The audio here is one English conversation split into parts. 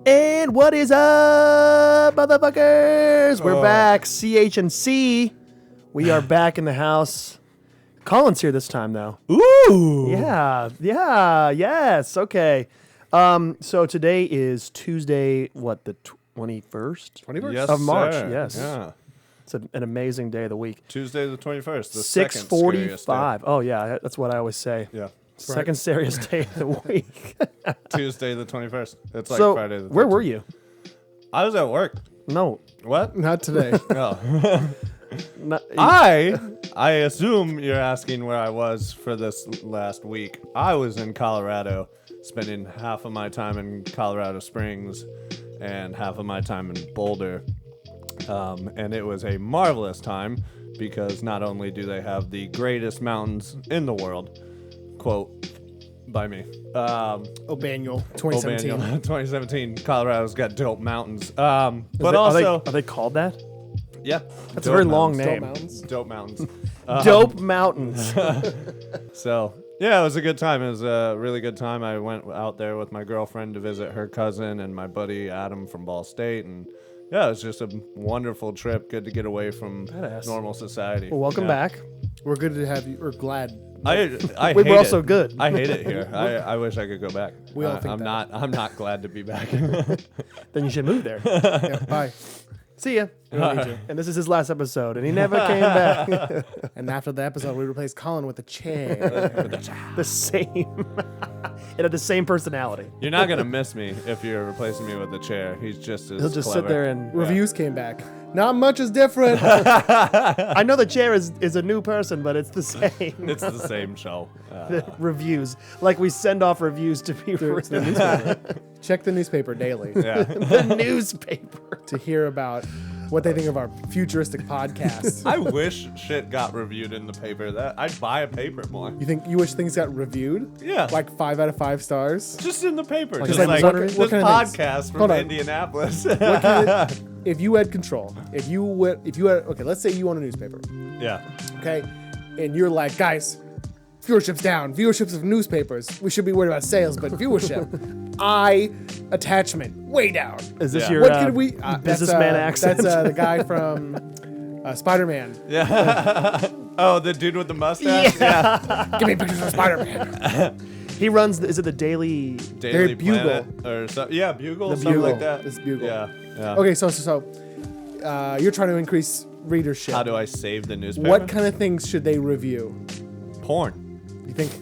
And what is up, motherfuckers? We're back, CH and C. We are back in the house. Colin's here this time, though. Ooh. Yes, okay. So today is Tuesday, what, the 21st? 21st? Yes, Of March, sir. yes. Yeah. It's an amazing day of the week. Tuesday the 21st. The second 6:45. Oh, yeah, that's what I always say. Yeah. Second scariest day of the week. Tuesday the 21st. It's like So, Friday the 13th. where were you? I was at work. No. What? Not today. Oh. Not, I assume you're asking where I was for this last week. I was in Colorado, spending half of my time in Colorado Springs and half of my time in Boulder. And it was a marvelous time because not only do they have the greatest mountains in the world, quote by me, O'Baniel, 2017. O'Baniel, 2017, Colorado's got dope mountains. But are also, they called that? yeah, That's a very long Dope name. Mountains. Dope mountains. Dope Mountains. So, yeah, it was a good time. It was a really good time. I went out there with my girlfriend to visit her cousin and my buddy Adam from Ball State. And, yeah, it was just a wonderful trip. Good to get away from Badass. normal society. Well, welcome Yeah. back. We're good to have you. We're glad. I We hate were also it. good. I hate it here. I wish I could go back. We all think I'm that. not. I'm not glad to be back. Then you should move there. Yeah, bye. See ya. We don't need you. And this is his last episode, and he never came back. And after the episode, we replaced Colin with a chair. The same. It had the same personality. You're not gonna miss me if you're replacing me with a chair. He's just as He'll just clever. sit there and. Reviews came back. Not much is different. I know the chair is a new person, but it's the same. It's the same show. Reviews. Like we send off reviews to be To the newspaper. Check the newspaper daily Yeah. the newspaper. to hear about what they think of our futuristic podcast. I wish shit got reviewed in the paper. That I'd buy a paper more. You wish things got reviewed? Yeah. Like 5 out of 5 stars? Just in the paper. Like, Just like, like, what this kind of things? podcast from Hold on. Indianapolis. If you had control, if you had, okay, let's say you own a newspaper, Yeah. okay, and you're like, guys, viewership's down. Viewerships of newspapers. We should be worried about sales, but viewership, attachment, way down. Is this Yeah. your What could we? businessman that's, accent? That's the guy from Spider-Man. Yeah. Oh, the dude with the mustache? Yeah. Give me pictures of Spider-Man. He runs. Is it the Daily? Daily Bugle. Planet or something. Yeah, Bugle. The something Bugle. like that. It's Bugle. Yeah. Yeah. Okay, so you're trying to increase readership. How do I save the newspaper? What kind of things should they review? Porn. You think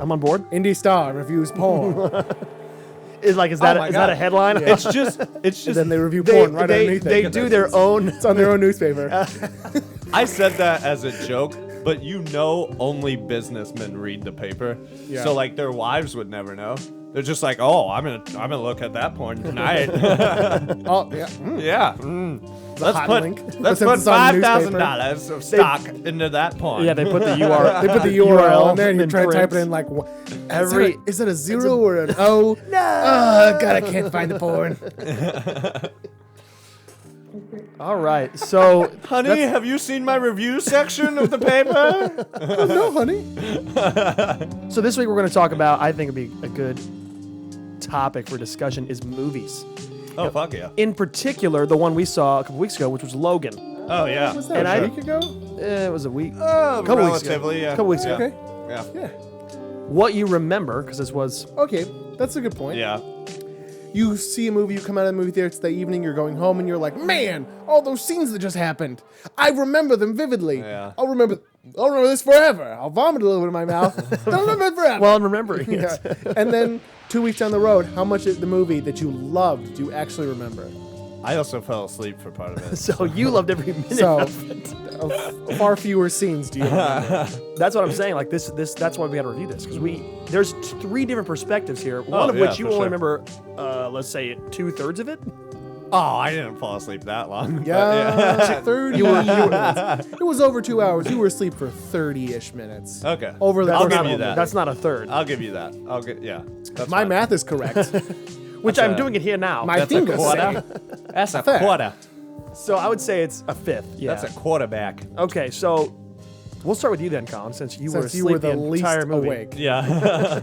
I'm on board. Indie Star reviews porn, Is that Oh my is God. that a headline? Yeah. It's just and then they review porn right underneath they it. do their own. It's on their own newspaper. I said that as a joke, but only businessmen read the paper. Yeah. So like their wives would never know. They're just like, oh, I'm gonna look at that porn tonight. Oh yeah. Yeah. Let's hot put link. let's But put since it's on the $5,000 of stock into that porn. Yeah, they put the URL. They put the URL in there, and you're trying to type it print. in like, Every- is it a 0 or an O? No. God, I can't find the porn. All right, so Honey, have you seen my review section of the paper? No, honey. so this week we're going to talk about. I think it'd be a good topic for discussion is movies. Oh fuck yeah. In particular, the one we saw a couple weeks ago, which was Logan. Oh yeah. Was that And a I- week ago? It was a week. Oh, Couple weeks ago. relatively, yeah. Couple weeks yeah. ago. Okay. Yeah. Yeah. What you remember, because this was Okay, that's a good point. Yeah. You see a movie, you come out of the movie theater, it's the evening, you're going home, and you're like, man, all those scenes that just happened. I remember them vividly. Yeah. I'll remember this forever. I'll vomit a little bit in my mouth. I'll remember it forever. well, I'm remembering it. Yeah. And then 2 weeks down the road, how much of the movie that you loved do you actually remember? I also fell asleep for part of it. So you loved every minute So, of it. far fewer scenes do you remember? That's what I'm saying. Like this. That's why we got to review this because there's 3 different perspectives here. One of yeah, which you for only sure. remember, let's say 2/3 of it. Oh, I didn't fall asleep that long. but Yeah, 30 minutes. It was over 2 hours. You were asleep for 30-ish minutes. Okay. Over the I'll first give you moment. that. That's not a third. I'll give you that. That's My fine. math is correct. Which I'm doing it here now. My That's a fingers quarter. say. That's a Fair. quarter. So I would say it's a 5th. Yeah. That's a quarterback. Okay, so we'll start with you then, Colin, since you were Since asleep you were the the least entire movie. awake. Yeah.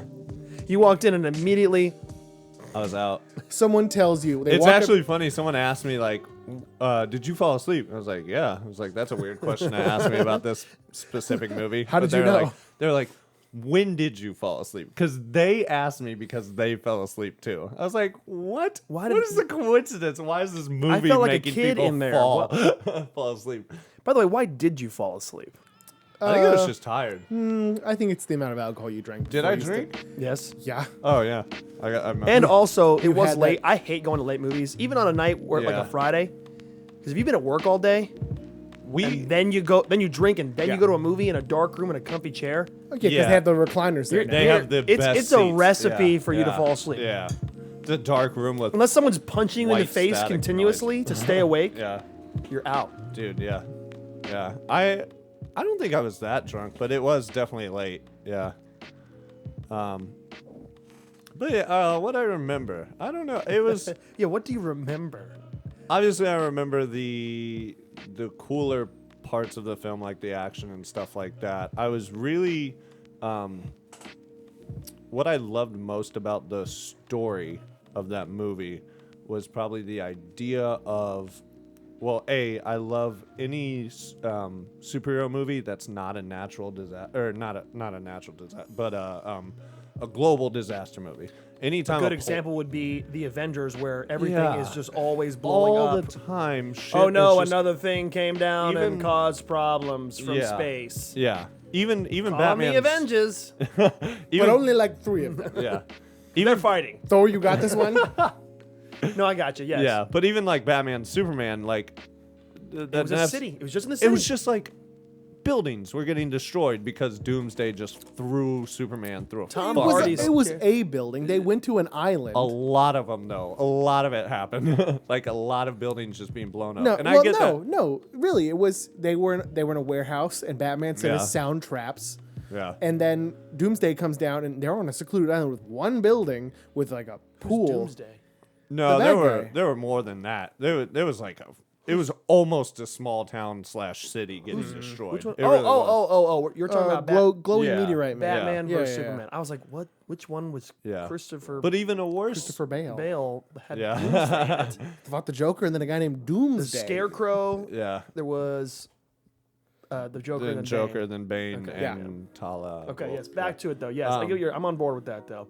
You walked in and immediately I was out. Someone tells you It's walk up- actually funny. Someone asked me like, "Did you fall asleep?" I was like, "Yeah." I was like, "That's a weird question to ask me about this specific movie." How did But you know? They're like, "When did you fall asleep?" Because they asked me because they fell asleep too. I was like, "What? Why What did- is the coincidence? Why is this movie felt like a making kid people in there. fall fall asleep?" By the way, why did you fall asleep? I think I was just tired. I think it's the amount of alcohol you drank. Did before I you st- drink? Yes. Yeah. Oh yeah. And also, it was had late. that- I hate going to late movies, even on a night where like Yeah. a Friday. Because if you've been at work all day, and then you drink, and then Yeah. you go to a movie in a dark room in a comfy chair. Okay, because Yeah. they have the recliners there. now. they have the it's best it's a seats. recipe Yeah, for you to yeah, fall asleep. Yeah. The dark room with Unless someone's punching you in the White face static continuously to stay awake, yeah. you're out. Dude, yeah. Yeah. I don't think I was that drunk, but it was definitely late. Yeah. But yeah, what I remember, I don't know. It was Yeah, what do you remember? obviously I remember the cooler parts of the film, like the action and stuff like that. I was really what I loved most about the story of that movie was probably the idea of, well, I love any superhero movie that's not a natural disaster, or not a natural disaster, but a global disaster movie. Anytime A good po- example would be the Avengers, where everything Yeah. is just always blowing all up. the time. Shit Oh no, is just- another thing came down and Even- caused problems from Yeah. space. Yeah, even Call Batman. me Avengers. But even, only like 3 of them. yeah, They're fighting. Thor, you got this one? No, I got you. Yes. yeah. But even like Batman, Superman, like It was a city. It was just in the city. It was just like buildings were getting destroyed because Doomsday just threw Superman through a Tom It was, Hardy's- it was a building. They went to an island. A lot of them, though. A lot of it happened. Like a lot of buildings just being blown up. No, and well, I get no, really. It was they were in a warehouse, and Batman set Yeah. his sound traps, that. Yeah. and then Doomsday comes down, and they're on a secluded island with one building with like a pool. Doomsday. No, the there bad were guy. there were more than that. There was like it was almost a small town / city getting destroyed. Which one? It really was. Oh! You're talking about Glowing Yeah. meteorite man. Batman Yeah, versus yeah, yeah. Superman. I was like, what? Which one was Yeah. Christopher But even a worse. Christopher Bale. Bale? Had Yeah. Doomsday in it. Fought the Joker, and then a guy named The Doomsday. Scarecrow. Yeah. There was the Joker. Then and Joker, Bane. then Bane, Okay. and Tala. Okay. well, Yes. Back yeah. to it though. Yes. I'm on board with that though.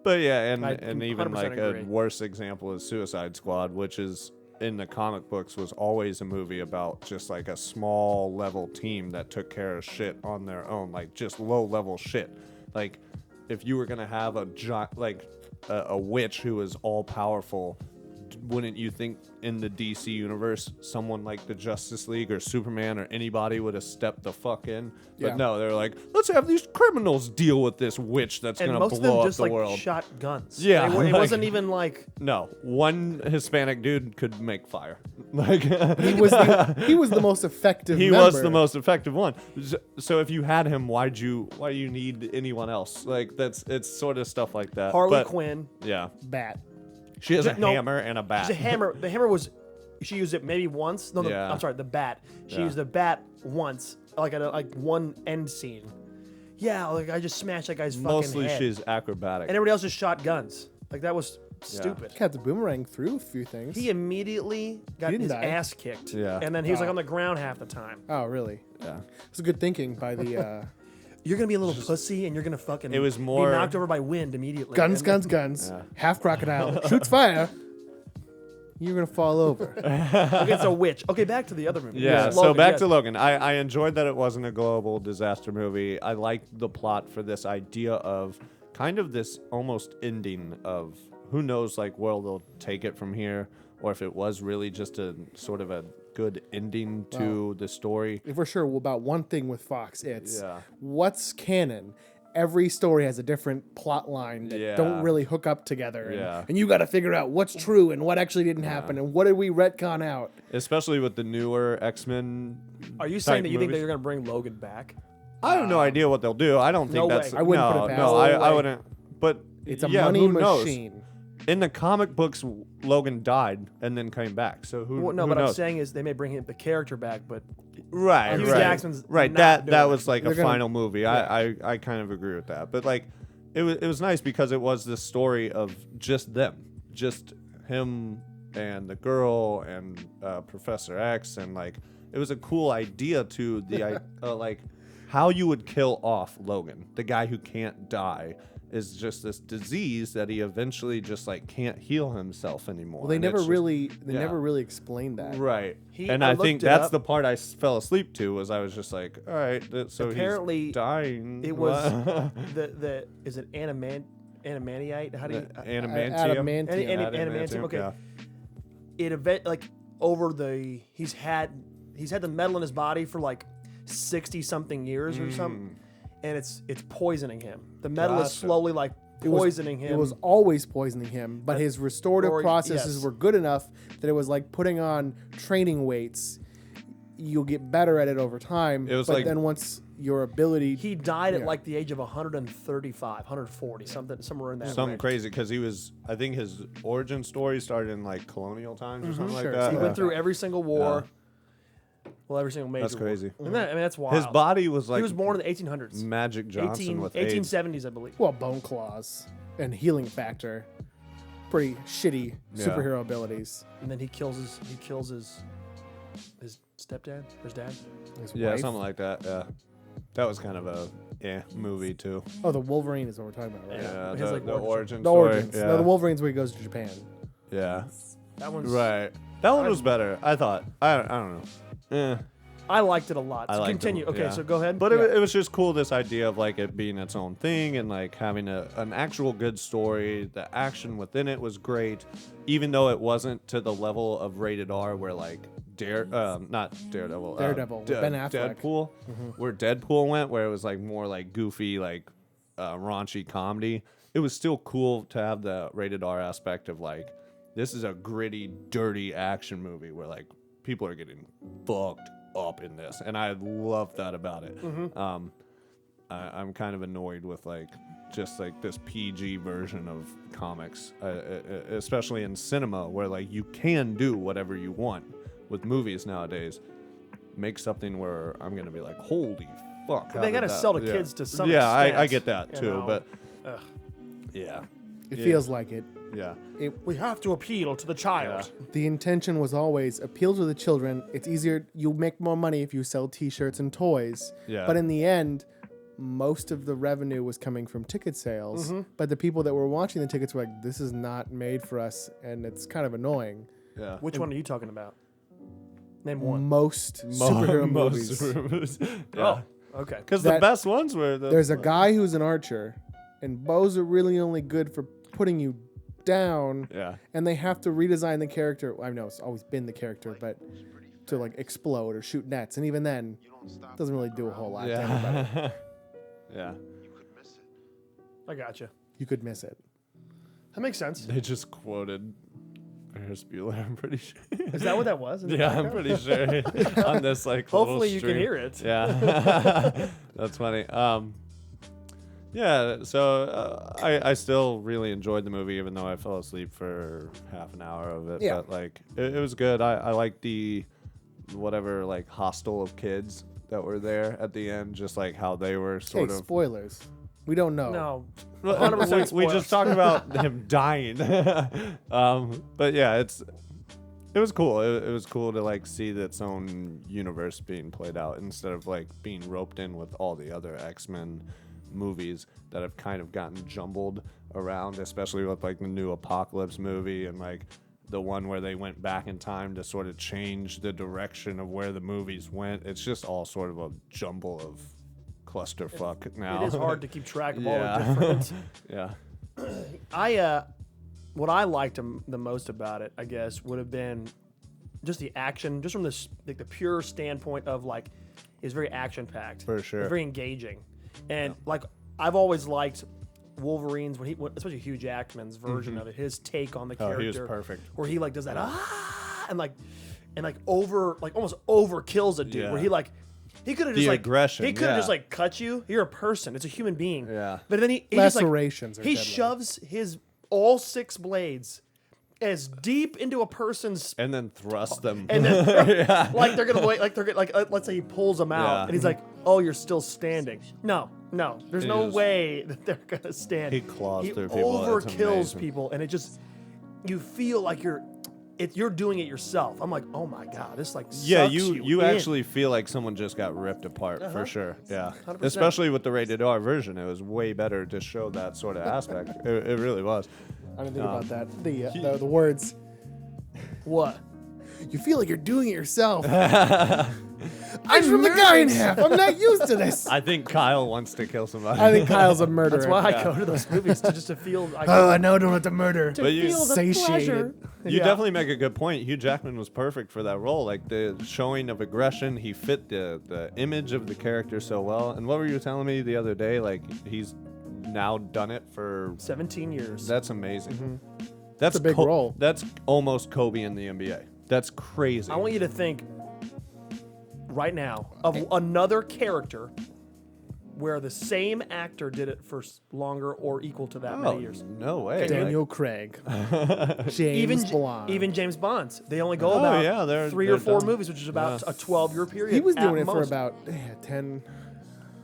But yeah, and I and even 100% like agree. a worse example is Suicide Squad, which is in the comic books was always a movie about just like a small level team that took care of shit on their own, like just low level shit. Like if you were gonna have a a witch who was all powerful, wouldn't you think in the DC universe someone like the Justice League or Superman or anybody would have stepped the fuck in? But Yeah. no, they're like, let's have these criminals deal with this witch that's And gonna most of them blow up just the like world. shot guns. Yeah, It like- wasn't even like. No, one Hispanic dude could make fire. Like He was the most effective. he member. was the most effective one. So if you had him, why do you need anyone else? Like it's sort of stuff like that. Harley But, Quinn. Yeah, bat. she has a No, hammer and a bat. She's a hammer. The hammer was. She used it maybe once. No, Yeah. I'm sorry. The bat. She Yeah. used the bat once, like at like one end scene. Yeah, like I just smashed that guy's fucking Mostly head. she's acrobatic. And everybody else just shot guns. Like that was stupid. Got the boomerang through a few things. He immediately got didn't his die. ass kicked. Yeah. And then he was like Oh. on the ground half the time. Oh, really? Yeah. It's good thinking by the You're gonna be a little pussy, and you're gonna fucking. It was more- be knocked over by wind immediately. guns, And- guns, guns. Yeah. Half crocodile shoots fire. You're gonna fall over. Okay, it's a witch. Okay, back to the other movie. Yeah, Yes, so Logan, back yes. to Logan. I enjoyed that it wasn't a global disaster movie. I liked the plot for this idea of kind of this almost ending of who knows like where they'll take it from here, or if it was really just a sort of a good ending to the story. If we're sure about one thing with Fox, it's Yeah. what's canon. Every story has a different plot line that Yeah. don't really hook up together. And, Yeah. and you got to figure out what's true and what actually didn't happen and what did we retcon out. Especially with the newer X-Men. Are you saying type that you think that movies. you're gonna bring Logan back? I have no idea what they'll do. I don't think No that's way. I wouldn't no, put it past no, them. I No way. wouldn't. But It's a yeah, money who knows? machine. In the comic books, Logan died and then came back. So who? Well, no, who but knows? I'm saying is they may bring the character back, but Right, Hugh right. Jackman's right. not That doing was it. like a They're gonna- final movie. I kind of agree with that. But like, it was nice because it was this story of just them, just him and the girl and Professor X, and like it was a cool idea to the like how you would kill off Logan, the guy who can't die. Is just this disease that he eventually just like can't heal himself anymore. Well, they And never it's just- really yeah. explained that. Right. He- and I I think looked it that's up. the part I fell asleep to. Was I was just like, all right, so Apparently, he's dying. It was What? the is it animantiite? How do you Adamantium. Adamantium. Adamantium, okay. Yeah. It event like over the he's had the metal in his body for like 60 something years or something, and it's poisoning him. The metal is Gotcha. slowly like poisoning him. It was always poisoning him, but his restorative processes yes. were good enough that it was like putting on training weights. You'll get better at it over time. It was but like- then once your ability, He died at Yeah. like the age of 135, 140, somewhere in that Something range. crazy because he was. I think his origin story started in like colonial times or something Sure. like that. He Yeah. went through every single war. Well, every single major That's crazy. war. And that, I mean, that's wild. His body was like he was born in the 1800s. Magic Johnson with AIDS. 1870s, I believe. well, bone claws and healing factor, pretty shitty Yeah. superhero abilities. And then he kills his stepdad, or his dad. His Yeah, wife. something like that. Yeah, that was kind of a movie too. Oh, the Wolverine is what we're talking about, right? Yeah, It has, the, like, the origin. origin The story. origins. Yeah. No, the Wolverine's where he goes to Japan. yeah, That one's right. That one was better. I thought. I don't know. Yeah. I liked it a lot. I So liked continue. it, Okay, yeah. so go ahead. But Yeah. it was just cool, this idea of like it being its own thing and like having an actual good story. The action within it was great, even though it wasn't to the level of rated R where like not Daredevil, Daredevil, with Ben Affleck. Deadpool, where Deadpool went, where it was like more like goofy, like raunchy comedy. It was still cool to have the rated R aspect of like this is a gritty, dirty action movie where like people are getting fucked up in this, and I love that about it. I'm kind of annoyed with like just like this PG version of comics, especially in cinema, where like you can do whatever you want with movies nowadays. Make something where I'm gonna be like, holy fuck! They gotta sell to kids to some Yeah, I extent, get that you too, know. but Ugh. yeah, It Yeah. feels like it. yeah. We have to appeal to the child. The intention was always appeal to the children. It's easier. You make more money if you sell T-shirts and toys. Yeah. But in the end, most of the revenue was coming from ticket sales. But the people that were watching the tickets were like, "This is not made for us," and it's kind of annoying. Yeah. Which one are you talking about? Name one. Most superhero Most movies. movies. Oh, Yeah. okay. Because the That- best ones were the. There's a guy who's an archer, and bows are really only good for putting you down. Yeah. And they have to redesign the character. I know it's always been the character, but to like explode or shoot nets, and even then, it doesn't really do a whole lot. To everybody. Yeah. Yeah. I gotcha. You could miss it. That makes sense. They just quoted Ferris Bueller, I'm pretty sure. Is that what that was? Yeah, I'm pretty sure. On this like Hopefully little you can stream. hear it. Yeah. That's funny. Yeah, so I still really enjoyed the movie, even though I fell asleep for half an hour of it. Yeah. But like it was good. I liked the whatever like hostel of kids that were there at the end, just like how they were Hey, sort of. spoilers. We don't know. No. Well, 100% we just talked about him dying. But yeah, it was cool. It was cool to like see its own universe being played out instead of like being roped in with all the other X-Men movies that have kind of gotten jumbled around, especially with like the new Apocalypse movie and like the one where they went back in time to sort of change the direction of where the movies went. It's just all sort of a jumble of clusterfuck now. It is hard to keep track of all the Yeah. different. Yeah. What I liked the most about it, I guess, would have been just the action, just from this like the pure standpoint of like, it's very action packed. For sure. It's very engaging, and like I've always liked Wolverine's especially Hugh Jackman's version of it, his take on the Oh, character. he was perfect. Where he like does that and almost over kills a dude. Yeah. Where he could have The just like aggression, He could have yeah. just like cut you. You're a person. It's a human being. Yeah. But then he just like Lacerations are he deadly. shoves his all 6 blades as deep into a person's And then thrust them. and then like they're gonna wait like let's say he pulls them out Yeah. and he's like, oh, you're still standing. No, No, there's He no is- way that they're gonna stand. He claws He through people. That's overkills amazing. people, and it just you feel like you're doing it yourself. I'm like, oh my god, this like Yeah, sucks you in. actually feel like someone just got ripped apart for sure. Yeah, 100%. especially with the rated R version, it was way better to show that sort of aspect. It really was. I didn't think about that. The words. What? You feel like you're doing it yourself. I'm from the guy in half. I'm not used to this. I think Kyle wants to kill somebody. I think Kyle's a murderer. That's why I go to those movies to feel. Oh, I know I don't have to murder. to But you- feel the Satiated. pleasure. You Yeah. definitely make a good point. Hugh Jackman was perfect for that role. Like the showing of aggression, he fit the image of the character so well. And what were you telling me the other day? Like he's now done it for. 17 years. That's amazing. Mm-hmm. That's a big role. That's almost Kobe in the NBA. That's crazy. I want you to think right now of another character where the same actor did it for longer or equal to that many years. No way. Daniel Craig. James Bond. Even James Bond's. They only go Oh, about yeah, they're 3 or 4 done. movies, which is about a 12-year period. He was doing at it for most. about 10,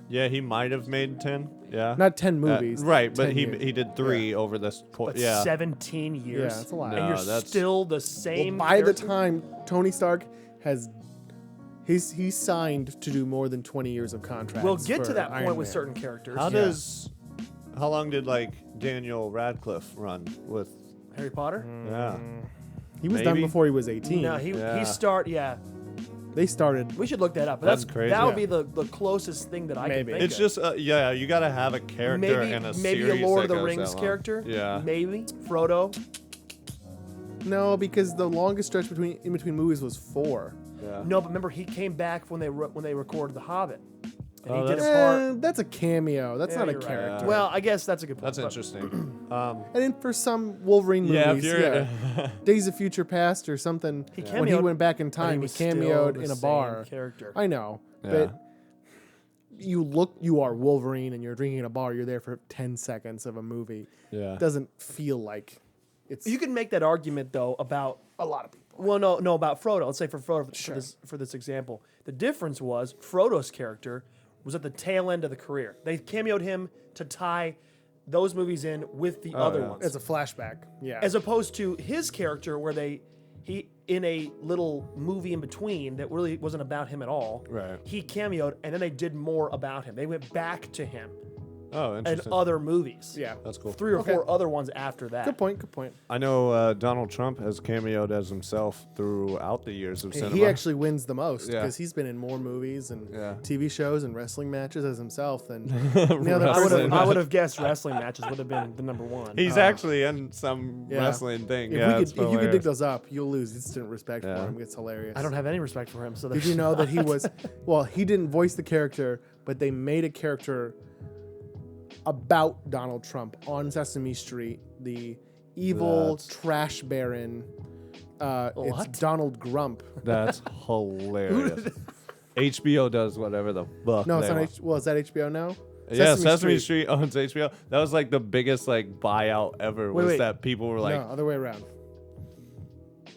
Yeah, he might have made 10. Yeah. not 10 movies. Right, but 10 he years. he did 3 over this course. But Yeah. 17 years. Yeah, that's a lot. And No, you're that's- still the Well, same. by the character? time Tony Stark has, he's signed to do more than 20 years of contracts. We'll get to for that Iron point with Man. certain characters. How long did like Daniel Radcliffe run with? Harry Potter? Yeah. He was done Maybe? before he was 18. No, he Yeah. start. Yeah, They started. we should look that up. But That's crazy. That would Yeah. be the closest thing that I Maybe. can think It's of. just yeah, you gotta have a character maybe and a maybe series a Lord of that the goes Rings that long. character. Yeah. Maybe Frodo. No, because the longest stretch in between movies was 4. Yeah. No, but remember he came back when they recorded The Hobbit, and Oh, he did his that's- part. That's a cameo. That's Yeah, not a you're right. character. Well, I guess that's a good point. That's but- interesting. And then for some Wolverine Yeah, if movies, you're- Days of Future Past or something, He when he cameoed, went back in but time, he was still cameoed the in a same bar. Character. I know, Yeah. but you are Wolverine and you're drinking in a bar. You're there for 10 seconds of a movie. Yeah. It doesn't feel like it's. You can make that argument though about a lot of people. Well, no, about Frodo. Let's say for Frodo Sure. for this example, the difference was Frodo's character was at the tail end of the career. They cameoed him to tie those movies in with the other yeah. ones, It's a flashback. Yeah. as opposed to his character where he in a little movie in between that really wasn't about him at all. Right. He cameoed, and then they did more about him. They went back to him Oh, in interesting. other movies. yeah. That's cool. 3 or Okay. 4 other ones after that. Good point. Good point. I know Donald Trump has cameoed as himself throughout the years of cinema. He actually wins the most Yeah. because he's been in more movies and Yeah. TV shows and wrestling matches as himself than the other I would person. have guessed wrestling matches would have been the number one. He's actually in some Yeah. wrestling thing. If, Yeah, we it's could, if you could dig hilarious. those up, you'll lose instant respect Yeah. for him. It's hilarious. I don't have any respect for him. So Did you know that he was? Well, he didn't voice the character, but they made a character about Donald Trump on Sesame Street. The evil That's- trash baron. What? It's Donald Grump. That's hilarious. HBO does whatever the fuck. No, it's they not. want. Well, is that HBO now? Yeah, Sesame Street owns HBO. That was like the biggest like buyout ever. Was wait. that people were like, no, other way around.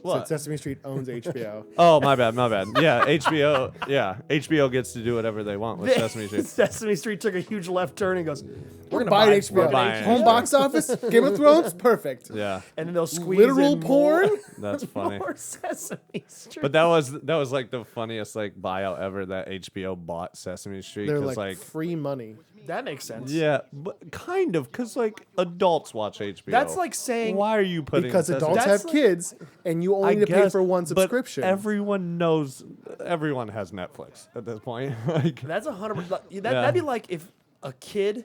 what? So Sesame Street owns HBO. Oh, my bad. Yeah, HBO. Yeah, HBO gets to do whatever they want with Sesame Street. Sesame Street took a huge left turn and goes, "We're gonna Buy buy HBO. We're buying Home HBO. box office. Game of Thrones. Perfect. Yeah, and then they'll squeeze Literal in porn. that's funny. more Sesame Street." But that was like the funniest like buyout ever that HBO bought Sesame Street. They're 'cause, like free money. that makes sense. yeah, but kind of because like adults watch HBO. That's like saying why are you putting Because Sesame adults That's have like- kids, and you only I need to pay guess, for one but subscription. everyone knows. Everyone has Netflix at this point. Like, that's 100%. Yeah. That'd be like if a kid,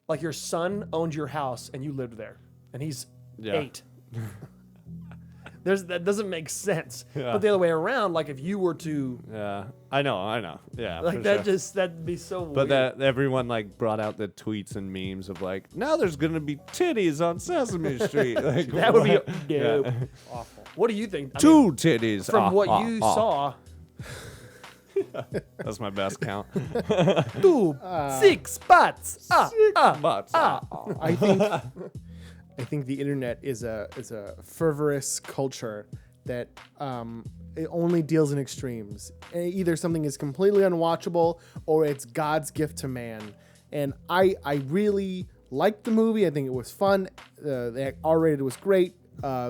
like your son, owned your house and you lived there, and he's Yeah. 8. That doesn't make sense. Yeah. But the other way around, like if you were to, yeah, I know. Yeah, like for that, sure. that'd be so weird. But that everyone like brought out the tweets and memes of like, now there's gonna be titties on Sesame Street. Like, That would be what? dope. Yeah. Awful. What do you think? I Two mean, titties. from what Ah, you ah. saw, That's my best count. 2, 6 spots. But I think the internet is a fervorous culture that it only deals in extremes. Either something is completely unwatchable or it's God's gift to man. And I really liked the movie. I think it was fun. The R-rated was great.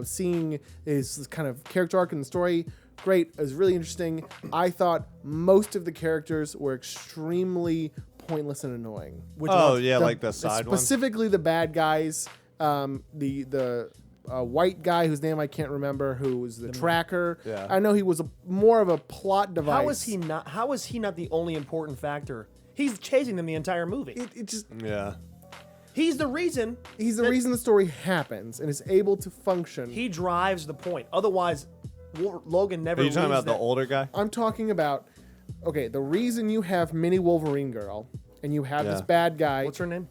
Seeing his kind of character arc in the story, great. It was really interesting. I thought most of the characters were extremely pointless and annoying. Like the side ones. Specifically the bad guys. The white guy whose name I can't remember, who was the tracker. Yeah. I know he was more of a plot device. How is he not the only important factor? He's chasing them the entire movie. It just Yeah. He's the reason. he's the reason the story happens and is able to function. He drives the point. Otherwise, Logan never. Are you talking leaves about the that- older guy? I'm talking about, okay, the reason you have Mini Wolverine Girl and you have this Yeah. bad guy. What's her name?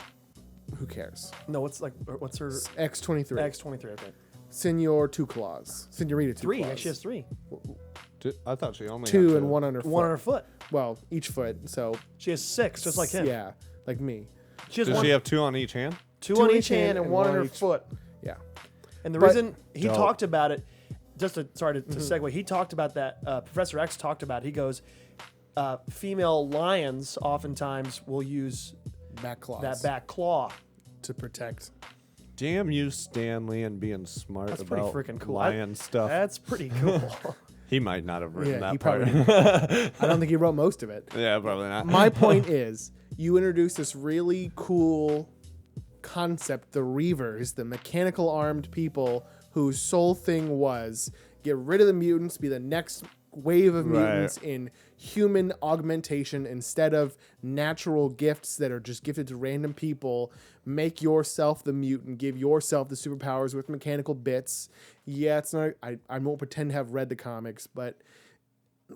Who cares? No, what's her X-23. X-23? Okay, Senor Two Claws. Senorita Two three. Claws. She has three. I thought she only Two had and one on her foot. One on her foot. Well, each foot. So She has six, just like him. yeah, like me. She has Does one, she have 2 on each hand? two on each hand and one on her each- foot. Yeah. And the But- reason he Dope. talked about it, just to segue, he talked about that. Professor X talked about it. He goes, female lions oftentimes will use Back claws. that back claw. to protect. Damn you, Stanley, and being smart That's pretty about freaking cool. lion stuff. That's pretty cool. He might not have written Yeah, he that part. probably. I don't think he wrote most of it. Yeah, probably not. My point is, you introduce this really cool concept, the Reavers, the mechanical armed people whose sole thing was get rid of the mutants, be the next wave of Right. mutants in human augmentation instead of natural gifts that are just gifted to random people. Make yourself the mutant, give yourself the superpowers with mechanical bits. Yeah, it's not. I won't pretend to have read the comics, but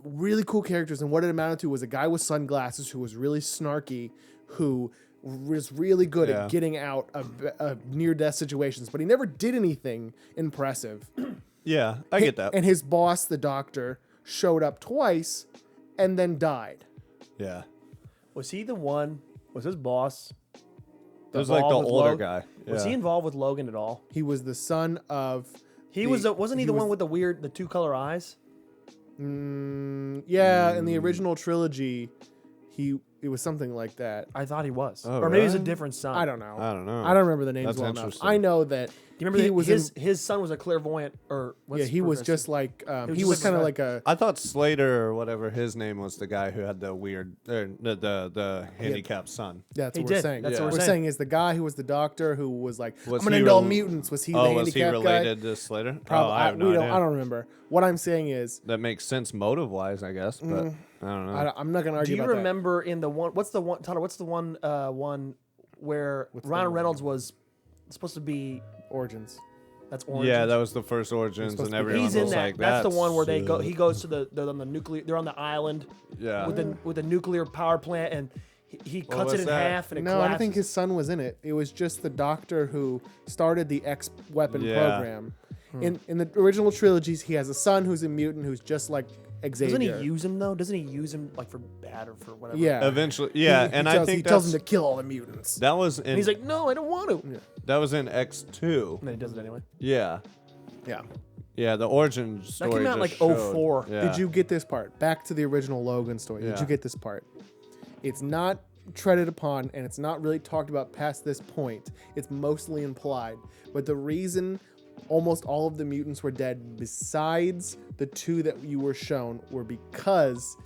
really cool characters. And what it amounted to was a guy with sunglasses who was really snarky, who was really good Yeah. at getting out of near-death situations, but he never did anything impressive. Yeah, I get that. And his boss, the Doctor, showed up twice and then died. Yeah. Was he the one? Was his boss? It was like the involved with older Log- guy. Was Yeah. he involved with Logan at all? He was the son of. Wasn't he the was- one with the two color eyes? Yeah, in the original trilogy, it was something like that. I thought he was, Oh, or maybe he's a really? different son. I don't know. I don't know. I don't remember the names That's well enough. interesting. I know that. Do you remember he that was his son was a clairvoyant, or what's Yeah, he was professor? just like was he just was like kind of a- like a I thought Slater or whatever his name was the guy who had the weird, the handicapped son. that's He what we're did. saying. That's what we're we're saying saying. is the guy who was the doctor who was like Was I'm gonna he end all rel- mutants. Was he the Oh, was he handicapped guy? related to Slater? Probably. Oh, I have no idea. I don't remember. What I'm saying is That makes sense motive wise, I guess, but I don't know. I'm not gonna Do argue you about remember in the one? What's the one, Tyler? What's the one? One where the Ryan one? Reynolds was supposed to be? that. Origins. That's Orange. Yeah, that was the first Origins, supposed and to be- everyone He's in was that. like, That's the one where they go. sick." He goes to they're on the nuclear. They're on the island Yeah. with the nuclear power plant, and he cuts it was in that? half, and it No, I collapses. don't think his son was in it. It was just the doctor who started the X weapon Yeah. program. In the original trilogies, he has a son who's a mutant who's just like Xavier. Doesn't he use him though? Doesn't he use him like for bad or for whatever? Yeah. Eventually, yeah, He and tells, I think he tells that's, him to kill all the mutants. that was in And he's like, no, I don't want to. that was in X2. And then he does it anyway. Yeah, Yeah. yeah, the origin story. came out just like showed. 04. Yeah. Did you get this part? Back to the original Logan story. Did Yeah. you get this part? It's not treaded upon and it's not really talked about past this point. It's mostly implied. But the reason almost all of the mutants were dead, besides the two that you were shown, were because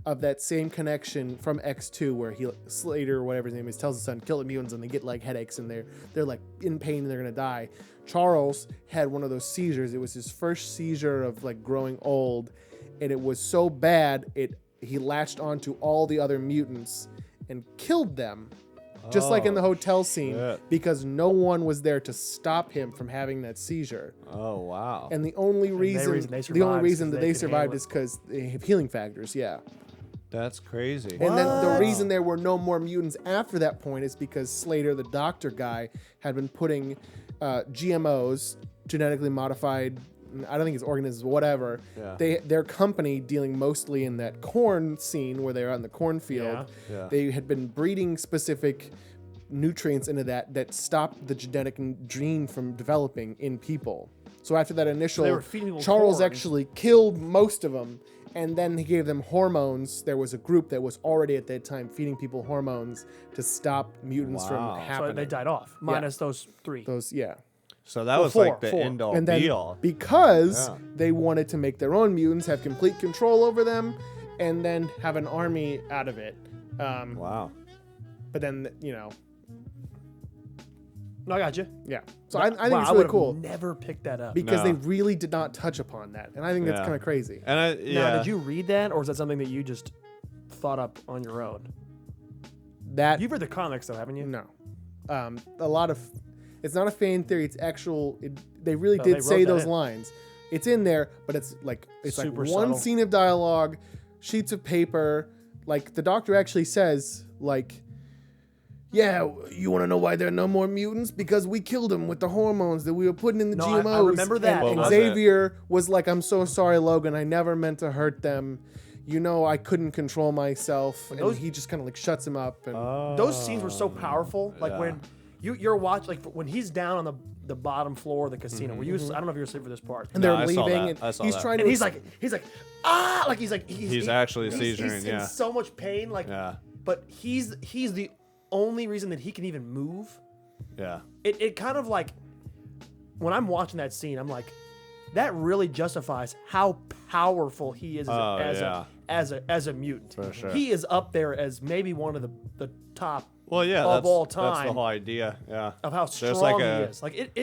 of that same connection from X2 where Slater or whatever his name is tells his son kill the mutants and they get like headaches and they're like in pain and they're gonna die. Charles had one of those seizures. It was his first seizure of like growing old, and it was so bad he latched onto all the other mutants and killed them. Just like in the hotel scene, shit. because no one was there to stop him from having that seizure. Oh wow. And the only reason, reason they the only survived reason is that they they could survived handle it. is because they have healing factors. Yeah. That's crazy. And then the What? reason there were no more mutants after that point is because Slater, the doctor guy, had been putting GMOs, genetically modified, I don't think it's organisms, whatever. Yeah. Their company dealing mostly in that corn scene where they're on the cornfield. Yeah. They had been breeding specific nutrients into that stopped the genetic gene from developing in people. So after that initial, they were feeding people Charles corn. actually killed most of them and then he gave them hormones. There was a group that was already at that time feeding people hormones to stop mutants Wow. from So happening. they died off, minus those 3. Those, yeah. So that Well, was four, like the four. end all And then be all. because Yeah. they wanted to make their own mutants, have complete control over them, and then have an army out of it. Wow. But then, you know, No, I got you. yeah. So I think Wow, it's I really would've cool never picked that up. because No. they really did not touch upon that. And I think that's Yeah. kind of crazy. And I, Now, yeah. did you read that, or is that something that you just thought up on your own? That You've read the comics, though, haven't you? No. A lot of it's not a fan theory, it's actual they really No, did they wrote say that those in. lines. It's in there, but it's like Super one subtle. scene of dialogue, sheets of paper. Like the doctor actually says, like, yeah, you want to know why there are no more mutants? Because we killed them with the hormones that we were putting in the No, I GMOs. remember that. And, What was Xavier was like, I'm so sorry, Logan. I never meant to hurt them. You know, I couldn't control myself. And those- he just kind of like shuts him up. And Those scenes were so powerful. Like Yeah. when you're watching, like when he's down on the bottom floor of the casino. Were you? I don't know if you were asleep for this part. and No, they're I saw leaving, that. and I saw he's that. trying to. And he's like, ah, like he's actually he's seizuring, in yeah. so much pain, like. Yeah. But he's the only reason that he can even move. Yeah. It kind of like when I'm watching that scene, I'm like, that really justifies how powerful he is Oh, as yeah. as a mutant. For sure. He is up there as maybe one of the top Well, yeah. of That's, all that's time the whole idea. Yeah. of how There's strong like a- he is. Like it.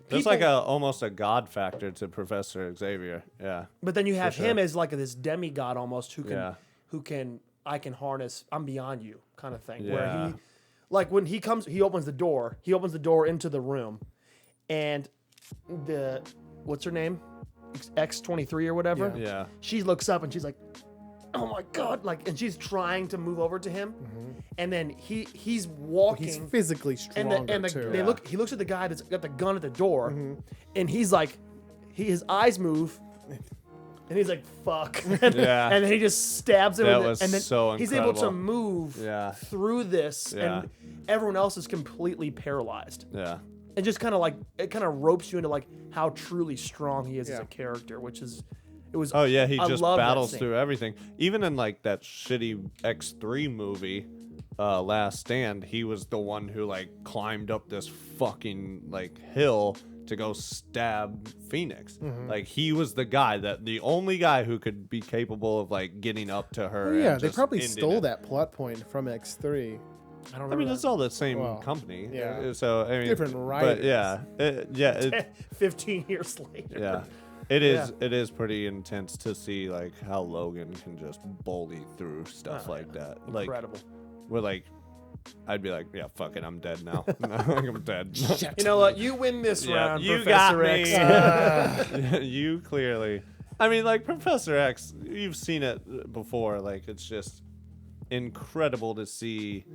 There's people- like a almost a god factor to Professor Xavier. Yeah. But then you have sure. him as like this demigod almost Yeah. who can I can harness, I'm beyond you kind of thing. Yeah. Where he like when he comes, he opens the door into the room, and the what's her name? X-23 or whatever. Yeah. She looks up and she's like, oh my god, like, and she's trying to move over to him, and then he's walking. he's physically and stronger too. they look. He looks at the guy that's got the gun at the door, and he's like, his eyes move, and he's like, "Fuck!" and, Yeah. and then he just stabs him, That with it, was and then so he's able to incredible. move Yeah. through this, Yeah. and everyone else is completely paralyzed. Yeah. And just kind of like it kind of ropes you into like how truly strong he is as Yeah. a character, which is it was. Oh yeah, he I just love that battles scene. through everything. Even in like that shitty X3 movie, Last Stand, he was the one who like climbed up this fucking like hill to go stab Phoenix. Mm-hmm. Like he was the only guy who could be capable of like getting up to her. Oh, yeah, and they just probably ending stole it. that plot point from X3. I don't I mean, know. it's all the same Well, company. yeah. So I mean, Different But writers. yeah, it, 15 years later. yeah. It is. It is pretty intense to see like how Logan can just bully through stuff Oh, like that. Like, Incredible. we're like, I'd be like, yeah, fuck it, I'm dead now. Like, I'm dead. You know what? You win this Yeah, round, you Professor got me. X. You clearly. I mean, like Professor X, you've seen it before. Like, it's just incredible to see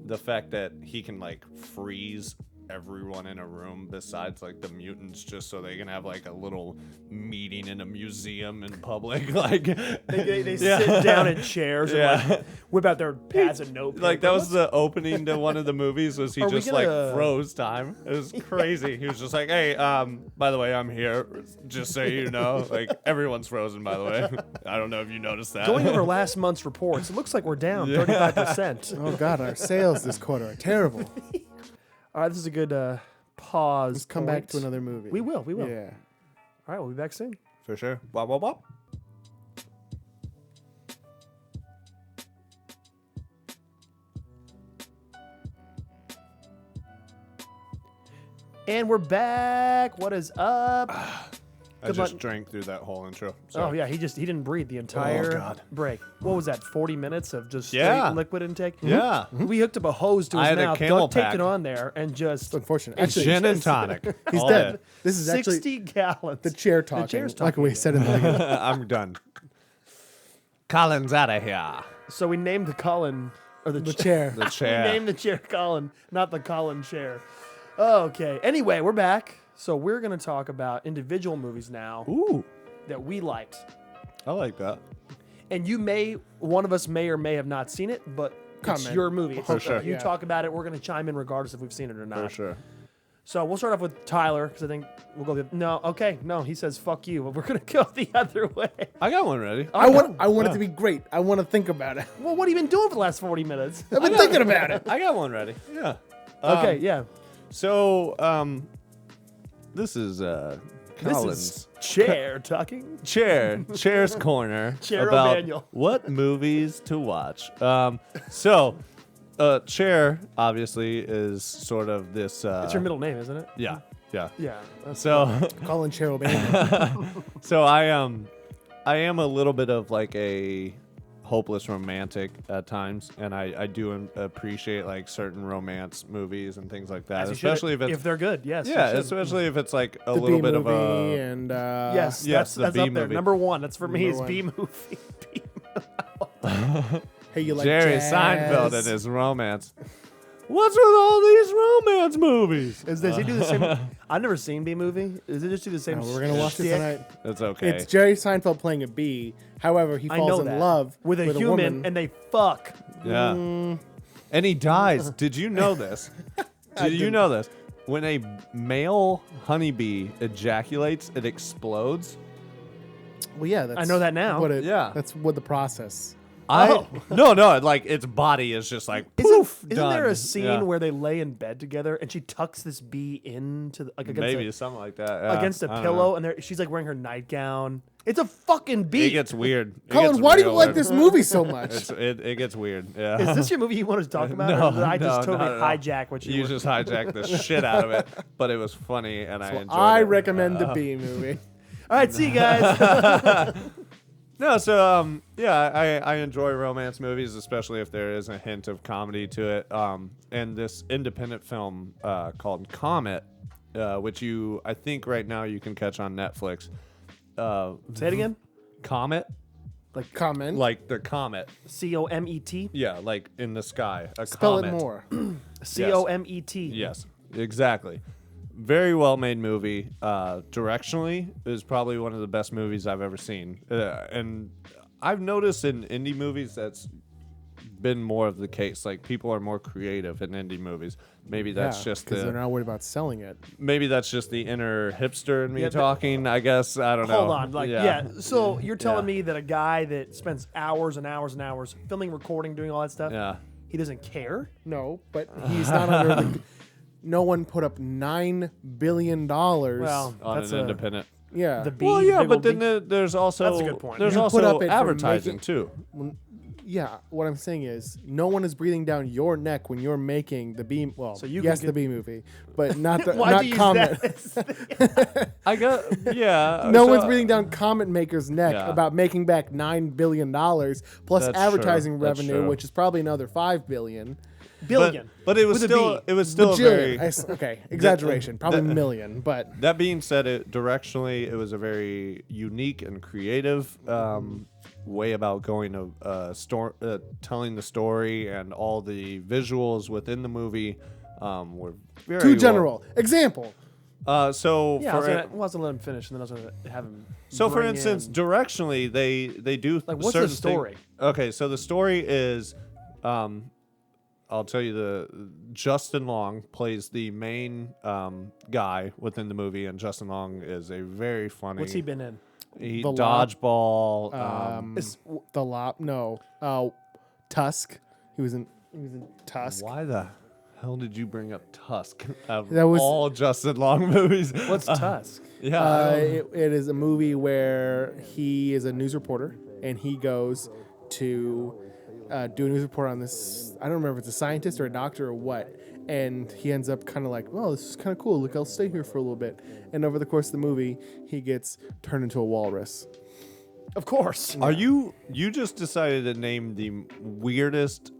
the fact that he can like freeze everyone in a room besides like the mutants just so they can have like a little meeting in a museum in public. Like They Yeah. sit down in chairs and Yeah. like whip out their pads and notepad. Like that was the opening to one of the movies was he Are we just like gonna- froze time. It was crazy. He was just like, "Hey, by the way, I'm here. Just so you know, like everyone's frozen. By the way, I don't know if you noticed that." Going over last month's reports, it looks like we're down 35%. Oh god, our sales this quarter are terrible. All right, this is a good pause. Let's come back point. to another movie. We will. Yeah. All right, we'll be back soon. For sure. Wop wop wop. And we're back. What is up? I Good just luck. drank through that whole intro. Oh Sorry. yeah, he didn't breathe the entire God. break. What was that? 40 minutes of just straight Yeah. liquid intake. Yeah. We hooked up a hose to I his had a mouth, Camel duct taped Pack. it on there, and just It's unfortunate. It's Actually, gin and tonic. he's All dead. day. This is actually 60 gallons. the chair talking. chair's like talking we again. said in the beginning. I'm done. Colin's out of here. So we named the Colin or the The chair. The We chair. named the chair Colin, not the Colin chair. Okay. Anyway, we're back. So we're gonna talk about individual movies now Ooh, that we liked, I like that. and one of us may or may have not seen it, but it's Comment. your movie. For sure. You Yeah. talk about it. We're gonna chime in regardless if we've seen it or not. For sure. So we'll start off with Tyler because I think we'll go. No. He says fuck you. We're gonna go the other way. I got one ready. I want it to be great. I want to think about it. Well, what have you been doing for the last 40 minutes? I've been thinking about it. I got one ready. Yeah. Okay, yeah. So, this is This Colin's is Chair talking. Chair's Corner Chair about O'Manuel. what movies to watch. Chair obviously is sort of this. It's your middle name, isn't it? Yeah. Yeah. That's So, Colin Cheryl Band. so I am a little bit of like a hopeless romantic at times, and I do appreciate like certain romance movies and things like that, As you should, especially if they're good. Yes. you yeah, should. especially if it's like a The little B bit movie of a and Yes, Yes, the that's B up there. movie. Number one. That's for me. Number Is B movie. hey, you like Jerry jazz? Seinfeld and his romance. What's with all these romance movies? Does he do the same? I've never seen B movie. Does it just do the same? No, we're gonna watch it shtick? tonight. It's okay. It's Jerry Seinfeld playing a bee. However, he I know falls in that. love with a human, woman. and they fuck. yeah. And he dies. Did you know this? Did you know this? When a male honeybee ejaculates, it explodes. Well, yeah, that's I know that now. What Yeah. that's what the process. No, like its body is just like poof. Isn't there done. a scene Yeah. where they lay in bed together and she tucks this bee into like against maybe something like that yeah. against a I don't pillow know. and she's like wearing her nightgown. It's a fucking bee. It gets weird. It Colin, gets why do you real like weird. this movie so much? It gets weird. Yeah. Is this your movie you wanted to talk about? No, or did I just no, totally not at all. hijack what you You were? just hijacked the shit out of it, but it was funny and I enjoyed I it. recommend the Bee movie. All right, see you guys. No, so I enjoy romance movies, especially if there is a hint of comedy to it. And this independent film called Comet, which I think right now you can catch on Netflix. Say it again. Comet, Comment. like the comet. COMET. Yeah, like in the sky. A Spell comet. it more. COMET. Yes, exactly. Very well made movie. Directionally, is probably one of the best movies I've ever seen. And I've noticed in indie movies that's been more of the case. Like people are more creative in indie movies. Maybe that's just because they're the not worried about selling it. maybe that's just the inner hipster in me Yeah, talking. I guess I don't know. Hold on, yeah. So you're telling me that a guy that spends hours and hours and hours filming, recording, doing all that stuff, Yeah. he doesn't care? No, but he's not under the. No one put up $9 billion. Well, On that's an independent. yeah. the B. Well, yeah, big but old then B. there's also That's a good point. there's You also put up it for advertising making- too. Yeah, what I'm saying is, no one is breathing down your neck when you're making the B. Well, So you yes, can the B movie, but not the Why'd not you use Comet. that? I got yeah. No so- one's breathing down Comet Maker's neck Yeah. about making back $9 billion plus That's advertising true. That's revenue, true. which is probably another $5 billion. Billion. But it was With a still B. it was still a very Okay, exaggeration, probably million, but That being said, it directionally it was a very unique and creative way about going to telling the story, and all the visuals within the movie were very too well- general. Example. So Yeah, for I was gonna let him finish, and then I was gonna have him. so for bring instance, in- directionally they do Like, what's the certain story? Okay, so the story is I'll tell you Justin Long plays the main guy within the movie, and Justin Long is a very funny. what's he been in? He The Lot, dodgeball. Is- The Lop, no, Tusk. He was in Tusk. Why the hell did you bring up Tusk? Of That was- all Justin Long movies. What's Tusk? Yeah. It is a movie where he is a news reporter and he goes to do a news report on this. I don't remember if it's a scientist or a doctor or what. And he ends up kind of like, well, this is kind of cool. Look, I'll stay here for a little bit. And over the course of the movie, he gets turned into a walrus. Of course. Are you just decided to name the weirdest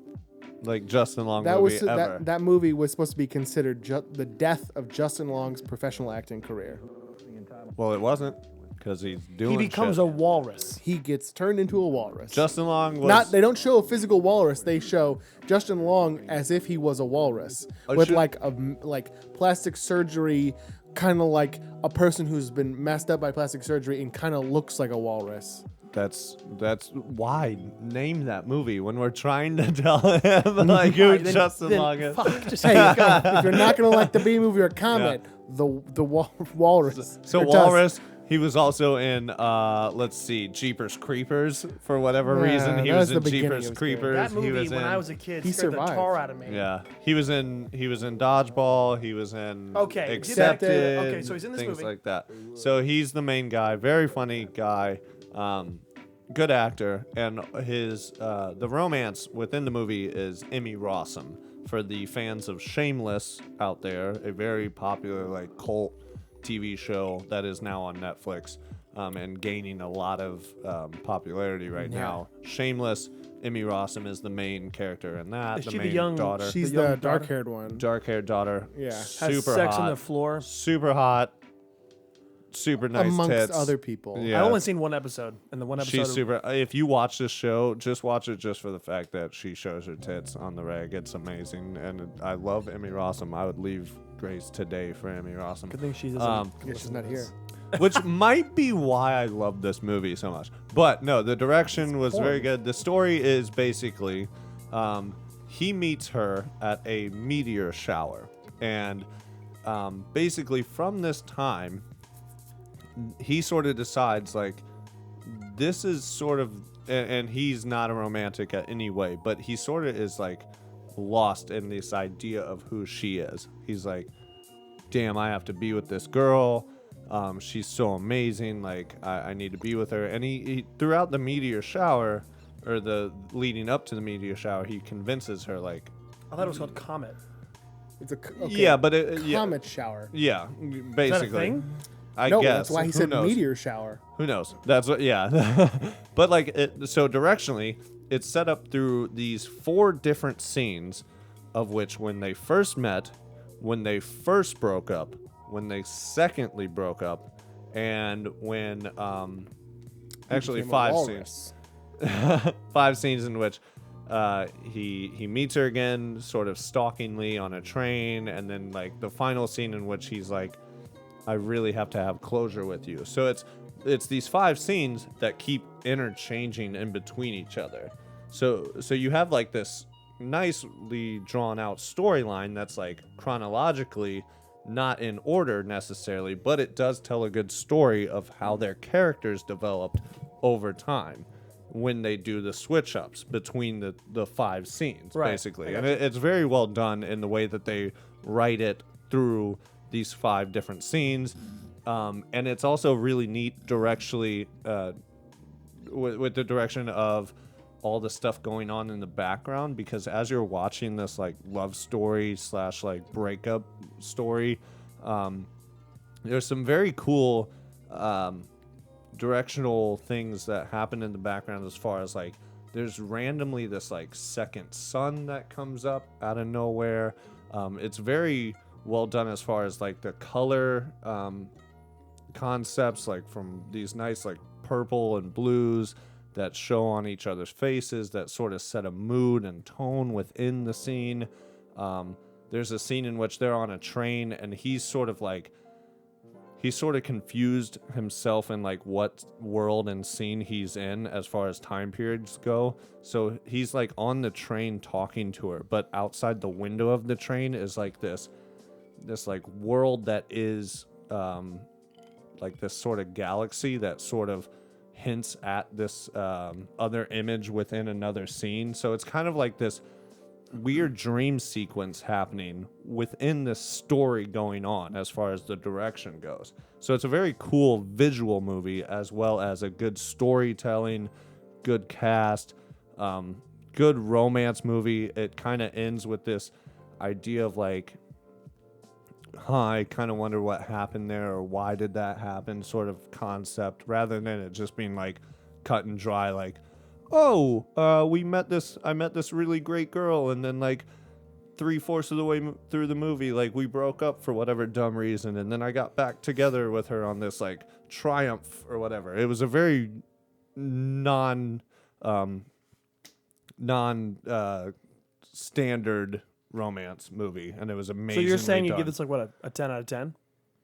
like Justin Long That movie was ever? that movie was supposed to be considered the death of Justin Long's professional acting career. Well, it wasn't, because he's doing. He becomes shit. a walrus. He gets turned into a walrus. Justin Long was They don't show a physical walrus. They show Justin Long as if he was a walrus Oh, with should- like plastic surgery, kind of like a person who's been messed up by plastic surgery and kind of looks like a walrus. That's why name that movie when we're trying to tell him like who Alright, then- Justin then Long is. fuck, just Hey, if you're not gonna like the B movie or comment, the Walrus. So Or Tusk. Walrus, he was also in let's see, Jeepers Creepers for whatever reason. He that was was in the beginning Jeepers of his Creepers. that movie he was when in, I was a kid He scared the survived. tar out of me. yeah, he was in Dodgeball. He was in Okay, Accepted. okay, so he's in this things movie. like that. So he's the main guy, very funny guy, good actor, and his the romance within the movie is Emmy Rossum. For the fans of Shameless out there, a very popular like cult TV show that is now on Netflix and gaining a lot of popularity right now. Shameless, Emmy Rossum is the main character in that. Is the she the main young- daughter, She's The young the daughter. dark-haired one. dark-haired daughter. Yeah. Has super sex hot, on the floor. super hot, super nice Amongst tits. other people. Yeah. I only seen one episode, and the one episode. She's super. If you watch this show, just watch it just for the fact that she shows her tits on the reg. It's amazing, and I love Emmy Rossum. I would leave Grace today for Emmy Rossum. Good thing she doesn't. Um, I guess she's not here. Which might be why I love this movie so much. But no, the direction was very good. The story is basically he meets her at a meteor shower. And basically from this time, he sort of decides, like, this is sort of, and he's not a romantic at any way, but he sort of is, like, lost in this idea of who she is. He's like, damn, I have to be with this girl. She's so amazing. Like, I need to be with her. And he throughout the meteor shower, or the leading up to the meteor shower, he convinces her, like, I thought it was called Comet. It's a yeah, but yeah, comet shower. yeah, Is basically. that a thing? I No, guess that's why he Who said knows? meteor shower. Who knows? That's what, yeah. But like, so directionally, it's set up through these 4 different scenes, of which when they first met, when they first broke up, when they secondly broke up, and when actually Became a 5 walrus. scenes, 5 scenes in which he meets her again, sort of stalkingly on a train, and then like the final scene in which he's like, I really have to have closure with you. So it's these 5 scenes that keep interchanging in between each other. So you have like this nicely drawn out storyline that's like chronologically not in order necessarily, but it does tell a good story of how their characters developed over time when they do the switch ups between the 5 scenes, Right. basically. I And gotcha. it's very well done in the way that they write it through these 5 different scenes. And it's also really neat directionally with the direction of all the stuff going on in the background, because as you're watching this like love story / like breakup story, there's some very cool directional things that happen in the background, as far as like there's randomly this like second sun that comes up out of nowhere. It's very well done as far as like the color concepts, like from these nice like purple and blues that show on each other's faces that sort of set a mood and tone within the scene. There's a scene in which they're on a train and he's sort of confused himself in like what world and scene he's in as far as time periods go. So he's like on the train talking to her, but outside the window of the train is like this like world that is like this sort of galaxy that sort of hints at this other image within another scene. So it's kind of like this weird dream sequence happening within this story going on as far as the direction goes. So it's a very cool visual movie, as well as a good storytelling, good cast, good romance movie. It kind of ends with this idea of like, I kind of wonder what happened there, or why did that happen sort of concept, rather than it just being like cut and dry, like, oh, I met this really great girl, and then like 3/4 of the way through the movie, like we broke up for whatever dumb reason, and then I got back together with her on this like triumph or whatever. It was a very standard romance movie, and it was amazing. So you're saying you give this like what, a 10 out of 10?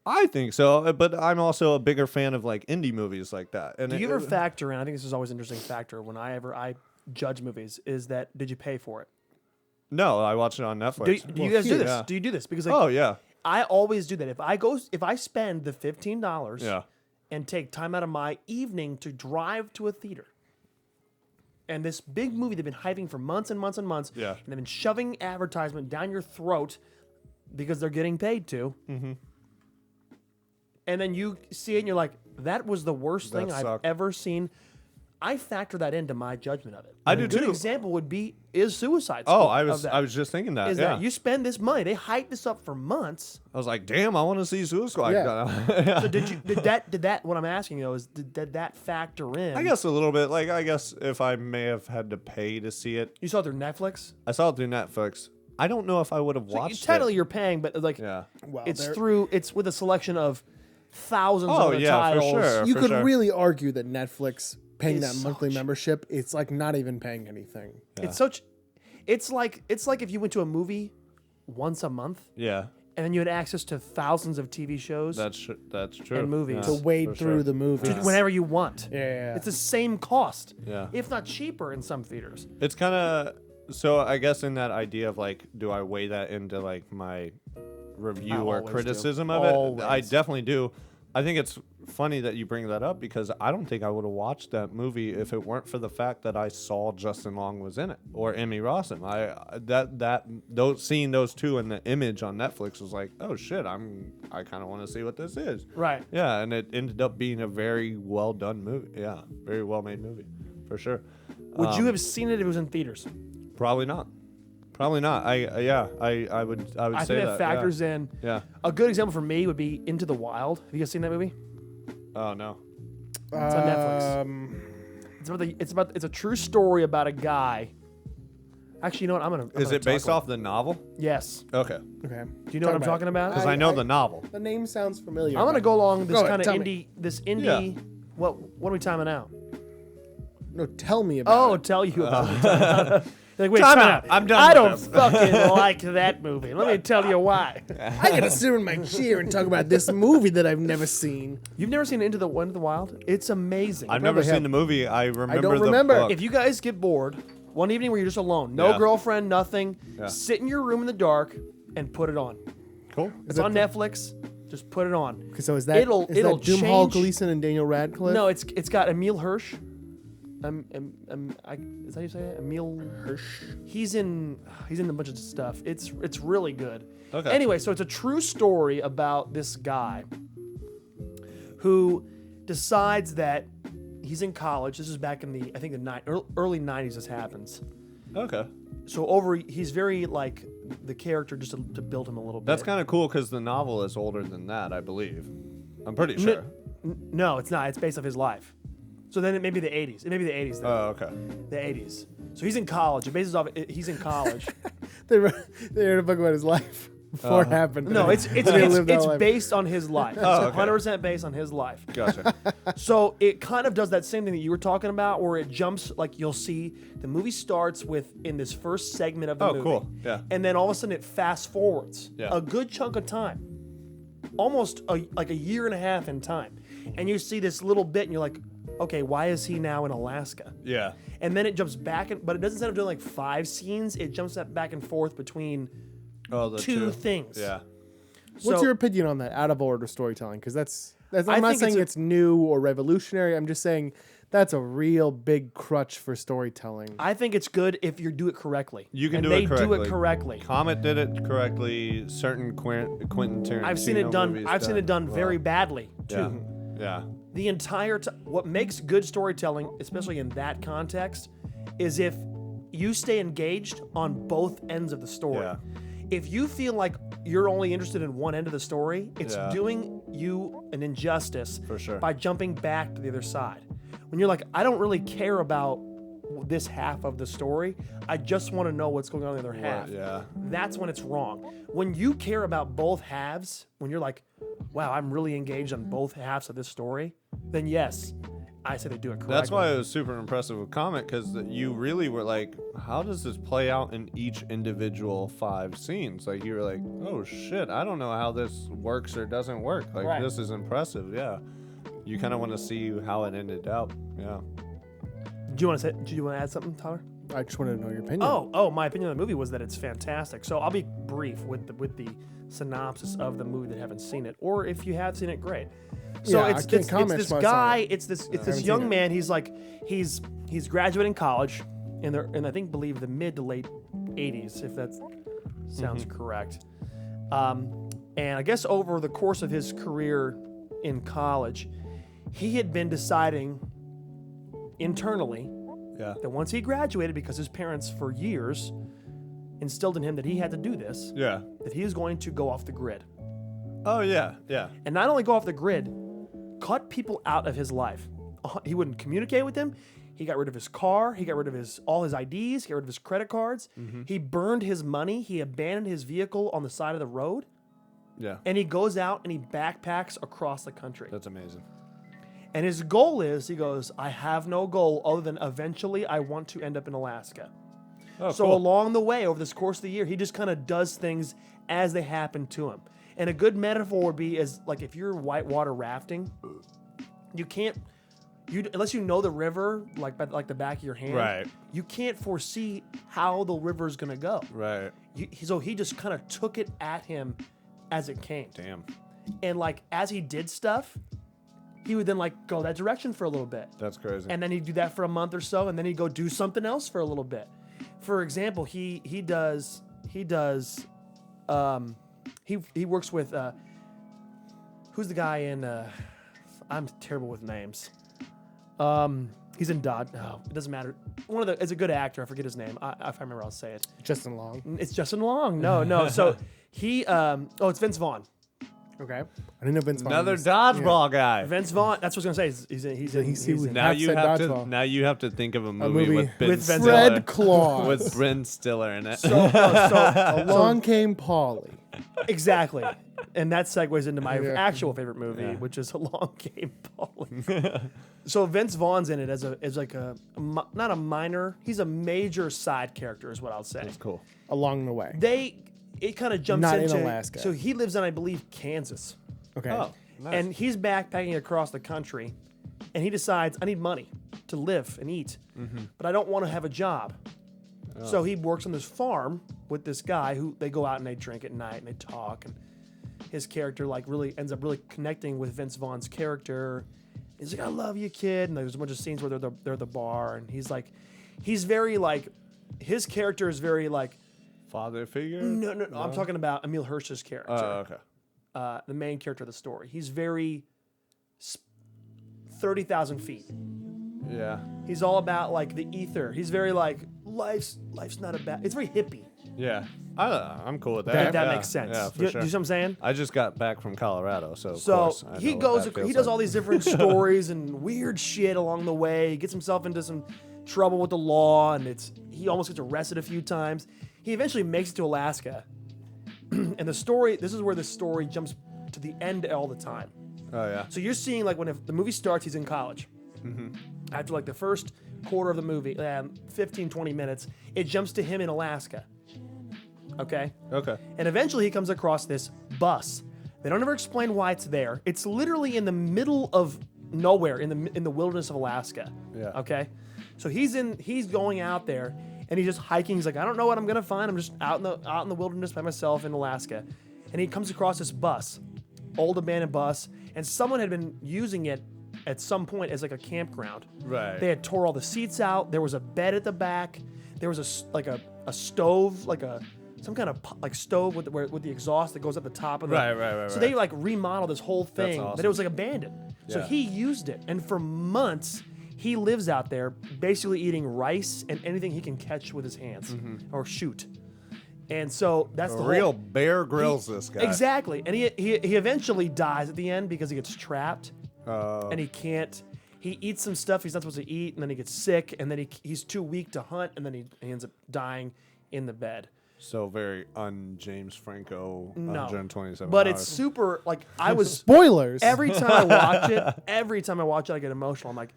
I think so, but I'm also a bigger fan of like indie movies like that. And Do you ever factor in? I think this is always an interesting factor when I judge movies. Is that did you pay for it? No, I watch it on Netflix. Do you guys do this? yeah. Do you do this? Because like, Oh yeah, I always do that. If I spend the $15 yeah. and take time out of my evening to drive to a theater, and this big movie they've been hyping for months and months and months, Yeah. and they've been shoving advertisement down your throat because they're getting paid to, and then you see it and you're like, that was the worst thing That I've sucked. ever seen. I factor that into my judgment of it. I And do a good too. example would be Suicide Oh, Squad. I was just thinking that. Is yeah. that you spend this money? They hyped this up for months. I was like, damn, I want to see Suicide Squad. Yeah. So did that? What I'm asking though is did that factor in? I guess a little bit. Like, I guess if I may have had to pay to see it, you saw it through Netflix. I saw it through Netflix. I don't know if I would have watched Technically, it. you're paying, but like Yeah. Well, it's with a selection of thousands Oh, of other yeah, for titles. sure. you could sure. really argue that Netflix paying It's that so monthly cheap. membership, it's like not even paying anything. It's such. It's like if you went to a movie once a month Yeah. and then you had access to thousands of TV shows That's true. And movies. Yes, To wade for through sure. the movie. whenever you want. Yeah. It's the same cost, Yeah. if not cheaper in some theaters. It's kind of so. I guess in that idea of like, do I weigh that into like my review I or always do. criticism of it? I Always. definitely do. I think it's funny that you bring that up because I don't think I would have watched that movie if it weren't for the fact that I saw Justin Long was in it or Emmy Rossum. Seeing those two in the image on Netflix was like, oh shit, I kind of want to see what this is. Right. Yeah, and it ended up being a very well done movie. Yeah, very well made movie, for sure. Would you have seen it if it was in theaters? Probably not. Probably not. I would I say think that factors yeah. in. Yeah. A good example for me would be Into the Wild. Have you guys seen that movie? Oh no. It's on Netflix. It's a true story about a guy. Actually, you know what? I'm Is it based off the novel? Yes. Okay. Okay. Do you know what I'm talking about? Because I know the novel. The name sounds familiar. I'm gonna but- go along this Go ahead, kind of tell indie. me. This indie. Yeah. What are we timing out? No, tell me about Oh, it. tell you about it. Like, wait, Time time out. out. I'm done I with don't this. fucking like that movie. Let me tell you why. I gotta sit in my chair and talk about this movie that I've never seen. You've never seen Into the Wild? It's amazing. I've never remember seen the movie. I remember don't the remember. book. If you guys get bored, one evening where you're just alone, no Yeah. girlfriend, nothing, Yeah. sit in your room in the dark and put it on. Cool. It's on Netflix. Just put it on. So is that It'll that Hall change- Gleason and Daniel Radcliffe? No, it's got Emil Hirsch. Is that how you say it? Emil Hirsch. He's in a bunch of stuff. It's really good. Okay. Anyway, so it's a true story about this guy who decides that he's in college. This is back in the early 90s. This happens. Okay. So he's very like the character just to build him a little bit. That's kind of cool because the novel is older than that, I believe. I'm pretty sure. No, it's not. It's based off his life. So then it may be the 80s. It may be the 80s. Then. Oh, okay. The 80s. So he's in college. It bases off. He's in college. They wrote a book about his life before it happened. No, it's He lived that life. based on his life. Oh, It's okay. 100% based on his life. Gotcha. So it kind of does that same thing that you were talking about, where it jumps. Like you'll see, the movie starts with in this first segment of the Oh, movie. cool. Yeah. And then all of a sudden it fast forwards Yeah. a good chunk of time, almost like a year and a half in time, and you see this little bit, and you're like, okay, why is he now in Alaska? Yeah. And then it jumps back, but it doesn't instead of doing like 5 scenes, it jumps that back and forth between Oh, the two things. Yeah. What's So- your opinion on that out of order storytelling? Because that's I'm I not think saying it's a- it's new or revolutionary. I'm just saying that's a real big crutch for storytelling. I think it's good if you do it correctly. You can and do they it correctly. do it correctly. Comet did it correctly. Certain Quentin Tarantino I've seen it done. movies I've seen it done well. very badly too. Yeah. Yeah. The entire time. What makes good storytelling, especially in that context, is if you stay engaged on both ends of the story. Yeah. If you feel like you're only interested in one end of the story, it's Yeah. doing you an injustice For sure. by jumping back to the other side. When you're like, I don't really care about this half of the story. I just want to know what's going on in the other half. Yeah. That's when it's wrong. When you care about both halves, when you're like, wow, I'm really engaged on both halves of this story, then yes, I say they do it correctly. That's why it was super impressive with Comet, because you really were like, how does this play out in each individual 5 scenes? Like, you were like, oh shit, I don't know how this works or doesn't work. Like, Right. this is impressive. Yeah. You kind of want to see how it ended out. Yeah. Do you want to add something, Tyler? I just wanted to know your opinion. My opinion of the movie was that it's fantastic. So I'll be brief with the synopsis of the movie that haven't seen it, or if you have seen it, great. So Yeah, I it's can't it's comment this until I saw guy, it. it's this haven't seen young it. man. He's like he's graduating college in I believe the mid to late 80s, if that sounds correct. And I guess over the course of his career in college, he had been deciding internally Yeah. that once he graduated, because his parents for years instilled in him that he had to do this, Yeah. that he was going to go off the grid. Oh, yeah. Yeah. And not only go off the grid, cut people out of his life. He wouldn't communicate with them. He got rid of his car. He got rid of all his IDs. He got rid of his credit cards. He burned his money. He abandoned his vehicle on the side of the road. Yeah. And he goes out and he backpacks across the country. That's amazing. And his goal is, he goes, I have no goal other than eventually I want to end up in Alaska. Oh, So cool. along the way, over this course of the year, he just kind of does things as they happen to him. And a good metaphor would be as like if you're whitewater rafting, you can't, unless you know the river like by like the back of your hand, Right. you can't foresee how the river's gonna go. Right. So he just kind of took it at him as it came. Damn. And like as he did stuff, he would then like go that direction for a little bit. That's crazy. And then he'd do that for a month or so, and then he'd go do something else for a little bit. For example, he works with who's the guy in I'm terrible with names. He's in Dodd. No, it doesn't matter. It's a good actor. I forget his name. If I remember, I'll say it. Justin Long. It's Justin Long. No. So it's Vince Vaughn. Okay. I didn't know Vince Vaughn Another was- dodgeball guy. Vince Vaughn. That's what I was gonna say. He's in Now Half you said have to. dodgeball. Now you have to think of a movie, movie with Ben with Vince Stiller, Fred Claus. with Ben Stiller in it. so Along came Polly. exactly. And that segues into my Yeah. actual favorite movie, which is Along Came Polly. So Vince Vaughn's in it as not a minor, he's a major side character is what I'll say. That's cool. Along the way. It kind of jumps Not in into Alaska. So he lives in, I believe, Kansas. Okay. Oh, nice. And he's backpacking across the country, and he decides, I need money to live and eat, but I don't want to have a job. So he works on this farm with this guy who they go out and they drink at night and they talk, and his character like really ends up really connecting with Vince Vaughn's character. He's like, I love you, kid. And there's a bunch of scenes where they're at the bar, and he's very like, his character is very like, Father figure. no, I'm talking about Emil Hirsch's character. Oh, okay. The main character of the story. He's very 30,000 feet. Yeah. He's all about like the ether. He's very like life's not a bad. It's very hippie. Yeah. I'm cool with that. If that Yeah. makes sense. Yeah, Do for you sure. see what I'm saying? I just got back from Colorado, so of So course, I he know what goes, that feels he does like. all these different stories and weird shit along the way. He gets himself into some trouble with the law, and he almost gets arrested a few times. He eventually makes it to Alaska, and this is where the story jumps to the end all the time. Oh yeah. So you're seeing like if the movie starts, he's in college. After like the first quarter of the movie, 15, 20 minutes, it jumps to him in Alaska. Okay? Okay. And eventually he comes across this bus. They don't ever explain why it's there. It's literally in the middle of nowhere in the wilderness of Alaska. Yeah. Okay? So he's going out there and he's just hiking. He's like, I don't know what I'm gonna find. I'm just out in the wilderness by myself in Alaska. And he comes across this bus, old abandoned bus, and someone had been using it at some point as like a campground. Right. They had tore all the seats out. There was a bed at the back. There was a stove, like some kind of like stove with the exhaust that goes up the top of the. Right. So they like remodeled this whole thing, awesome. but it was like abandoned. So Yeah. he used it, and for months he lives out there, basically eating rice and anything he can catch with his hands or shoot. And so that's the Real whole, Bear Grylls, this guy. exactly. And he eventually dies at the end because he gets trapped Oh. and he can't. He eats some stuff he's not supposed to eat, and then he gets sick, and then he's too weak to hunt, and then he ends up dying in the bed. So very un-James Franco, No. 127 But hours. it's super, like, I was, Spoilers. every time I watch it, I get emotional. I'm like,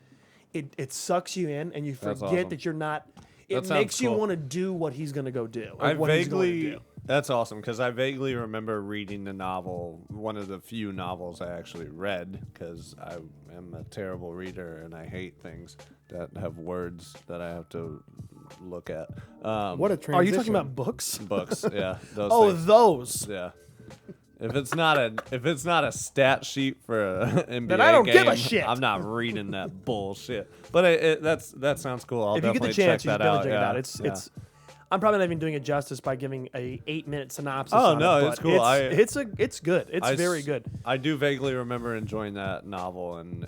it sucks you in, and you That's forget awesome. that you're not. It That sounds makes you cool. want to do what he's gonna go do. Or I what he's going to vaguely. do. That's awesome because I vaguely remember reading the novel, one of the few novels I actually read, because I am a terrible reader and I hate things that have words that I have to look at. What a transition. Are you talking about books? books? Yeah, those Oh, things. those. Yeah. If it's not a stat sheet for an NBA I don't game, give a shit. I'm not reading that bullshit. But that sounds cool. I'll If you get definitely the chance, you check should that definitely out. check it Yeah, out. It's. I'm probably not even doing it justice by giving a 8-minute synopsis. Oh, on no, it, it's but cool. It's good. It's I very s- good. I do vaguely remember enjoying that novel and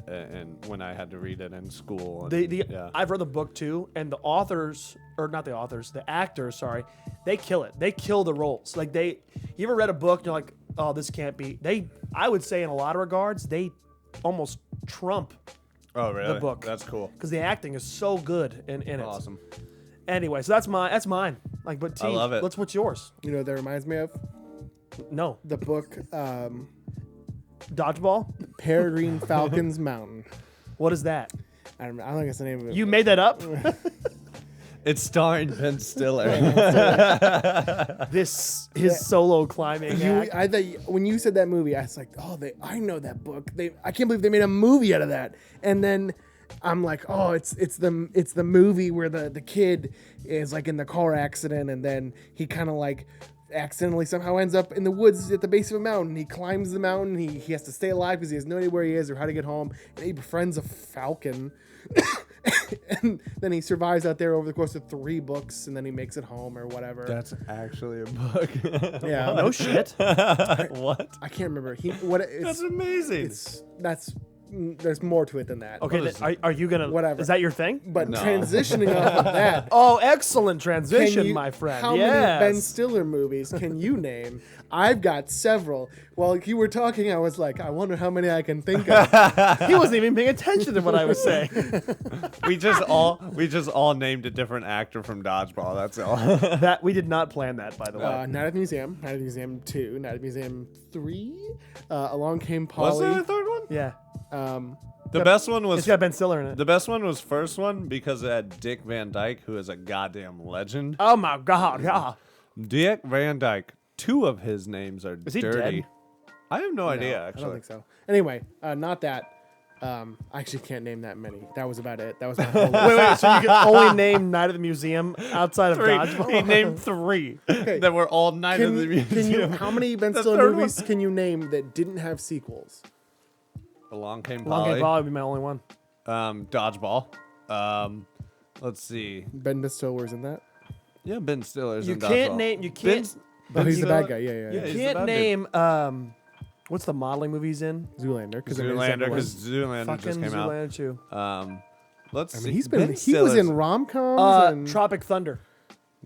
when I had to read it in school. And, yeah. I've read the book too, and the authors, or not the authors, the actors, sorry, they kill it. They kill the roles. Like you ever read a book and you're like, oh, this can't be. I would say in a lot of regards, they almost trump Oh, really? book. That's cool. because the acting is so good in it. Awesome. Anyway, so that's mine. Like, but T, I love it. what's yours? You know what that reminds me of? No, The book Dodgeball. Peregrine Falcon's Mountain. What is that? I don't think that's the name of it. You made that up? It's starring Ben Stiller. His solo climbing act. I thought when you said that movie, I was like, oh, I know that book. I can't believe they made a movie out of that. And then I'm like, oh, it's the movie where the kid is like in the car accident, and then he kind of like accidentally somehow ends up in the woods at the base of a mountain. He climbs the mountain. He has to stay alive because he has no idea where he is or how to get home. And he befriends a falcon. And then he survives out there over the course of 3 books, and then he makes it home or whatever. That's actually a book. Yeah, No shit. What? I can't remember. That's amazing. There's more to it than that. Okay, are you gonna? Whatever. Is that your thing? But No. transitioning off of that, Oh, excellent can transition, you- my friend. How yes. many Ben Stiller movies can you name? I've got several. While you were talking, I was like, I wonder how many I can think of. He wasn't even paying attention to what I was saying. we just all named a different actor from Dodgeball. That's all. That we did not plan that, by the way. Night at the Museum, Night at the Museum 2, Night at the Museum 3, Along Came Was there Polly. a third one? Yeah, The best one was it's got Ben Stiller in it. the best one was first one because it had Dick Van Dyke, who is a goddamn legend. Oh my God! Yeah. Dick Van Dyke. 2 of his names are Is he dirty. dead? I have no idea. I Actually, don't think so. Anyway, not that. I actually can't name that many. That was about it. That was my whole list. Wait. So you can only name Night at the Museum outside of 3. Dodgeball? He named 3 that were all Night of the Can Museum. you, how many Ben The Stiller third movies can you name that didn't have sequels? Along Came Long Game Polly. Polly would be my only one. Dodgeball. Let's see. Ben Stiller's in that. Yeah, Ben Stiller's You in can't Dodgeball. name. You can't. Oh, he's the Stiller- bad guy. Yeah. Yeah, he's the Can't bad dude. name. What's the modeling movie he's in? Zoolander. Zoolander, because Zoolander Fucking just came Zoolander too. out. Let's I see. mean, he was Stiller's- in rom-coms and Tropic Thunder.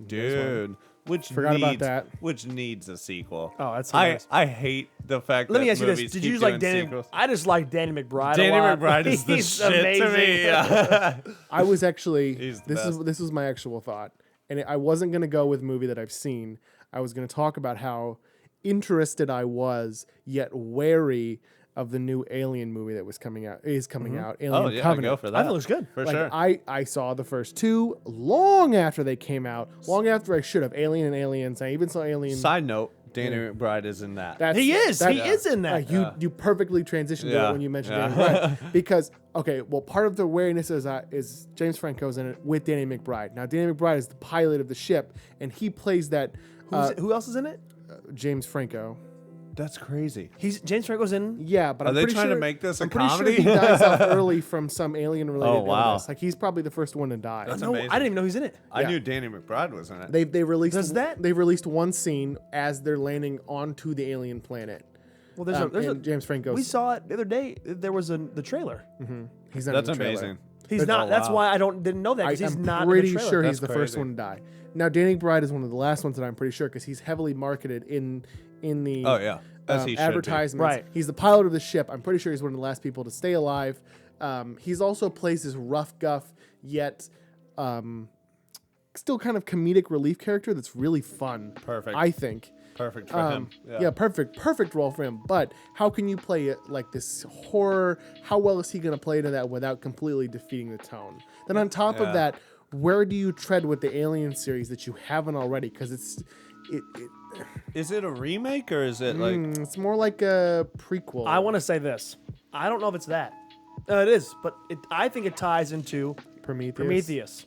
Dude, which Forgot about needs, that. Which needs a sequel. Oh, that's I hilarious. I hate the fact Let that me ask you movies this: Did keep you like doing Danny? sequels. I just like Danny McBride. Danny a lot. McBride is the He's shit amazing. to me. Yeah. I was actually He's the this best. is my actual thought, and I wasn't gonna go with a movie that I've seen. I was gonna talk about how interested I was, yet wary of the new Alien movie that was coming out. Alien Oh yeah, Covenant. go for that. I think it looks good. For Like sure. I saw the first 2 long after they came out, long after I should have. Alien and Aliens. I even saw Alien. Side note: Danny McBride is in that. That's- He is. that- He is in that. You perfectly transitioned to Yeah, it when you mentioned yeah. Danny McBride. Because, okay, well, part of the wariness is James Franco's in it with Danny McBride. Now, Danny McBride is the pilot of the ship, and he plays that Who else is in it? James Franco. That's crazy. James Franco's in. Yeah, but Are I'm they pretty trying to sure, make this a I'm pretty comedy? sure he dies off early from some alien-related Oh, wow. illness. Like, he's probably the first one to die. That's No, amazing. I didn't even know he's in it. I Yeah. knew Danny McBride was in it. They released Does that- They've released one scene as they're landing onto the alien planet. Well, there's And James Franco. We saw it the other day. There was the trailer. He's not That's in the trailer. amazing. He's not. Oh, That's wow. why I didn't know that because he's I'm not. pretty in the trailer. sure he's That's the first crazy. one to die. Now, Danny McBride is one of the last ones that I'm pretty sure because he's heavily marketed in the Oh yeah, as he should be. advertisements. Right. He's the pilot of the ship. I'm pretty sure he's one of the last people to stay alive. He's also plays this rough guff yet still kind of comedic relief character that's really fun. Perfect. I think. Perfect for him. Yeah, perfect role for him. But how can you play it like this horror? How well is he going to play into that without completely defeating the tone? Then on top of Yeah. that, where do you tread with the Alien series that you haven't already? Because Is it a remake or is it like? it's more like a prequel. I want to say this. I don't know if it's that. It is, but I think it ties into Prometheus.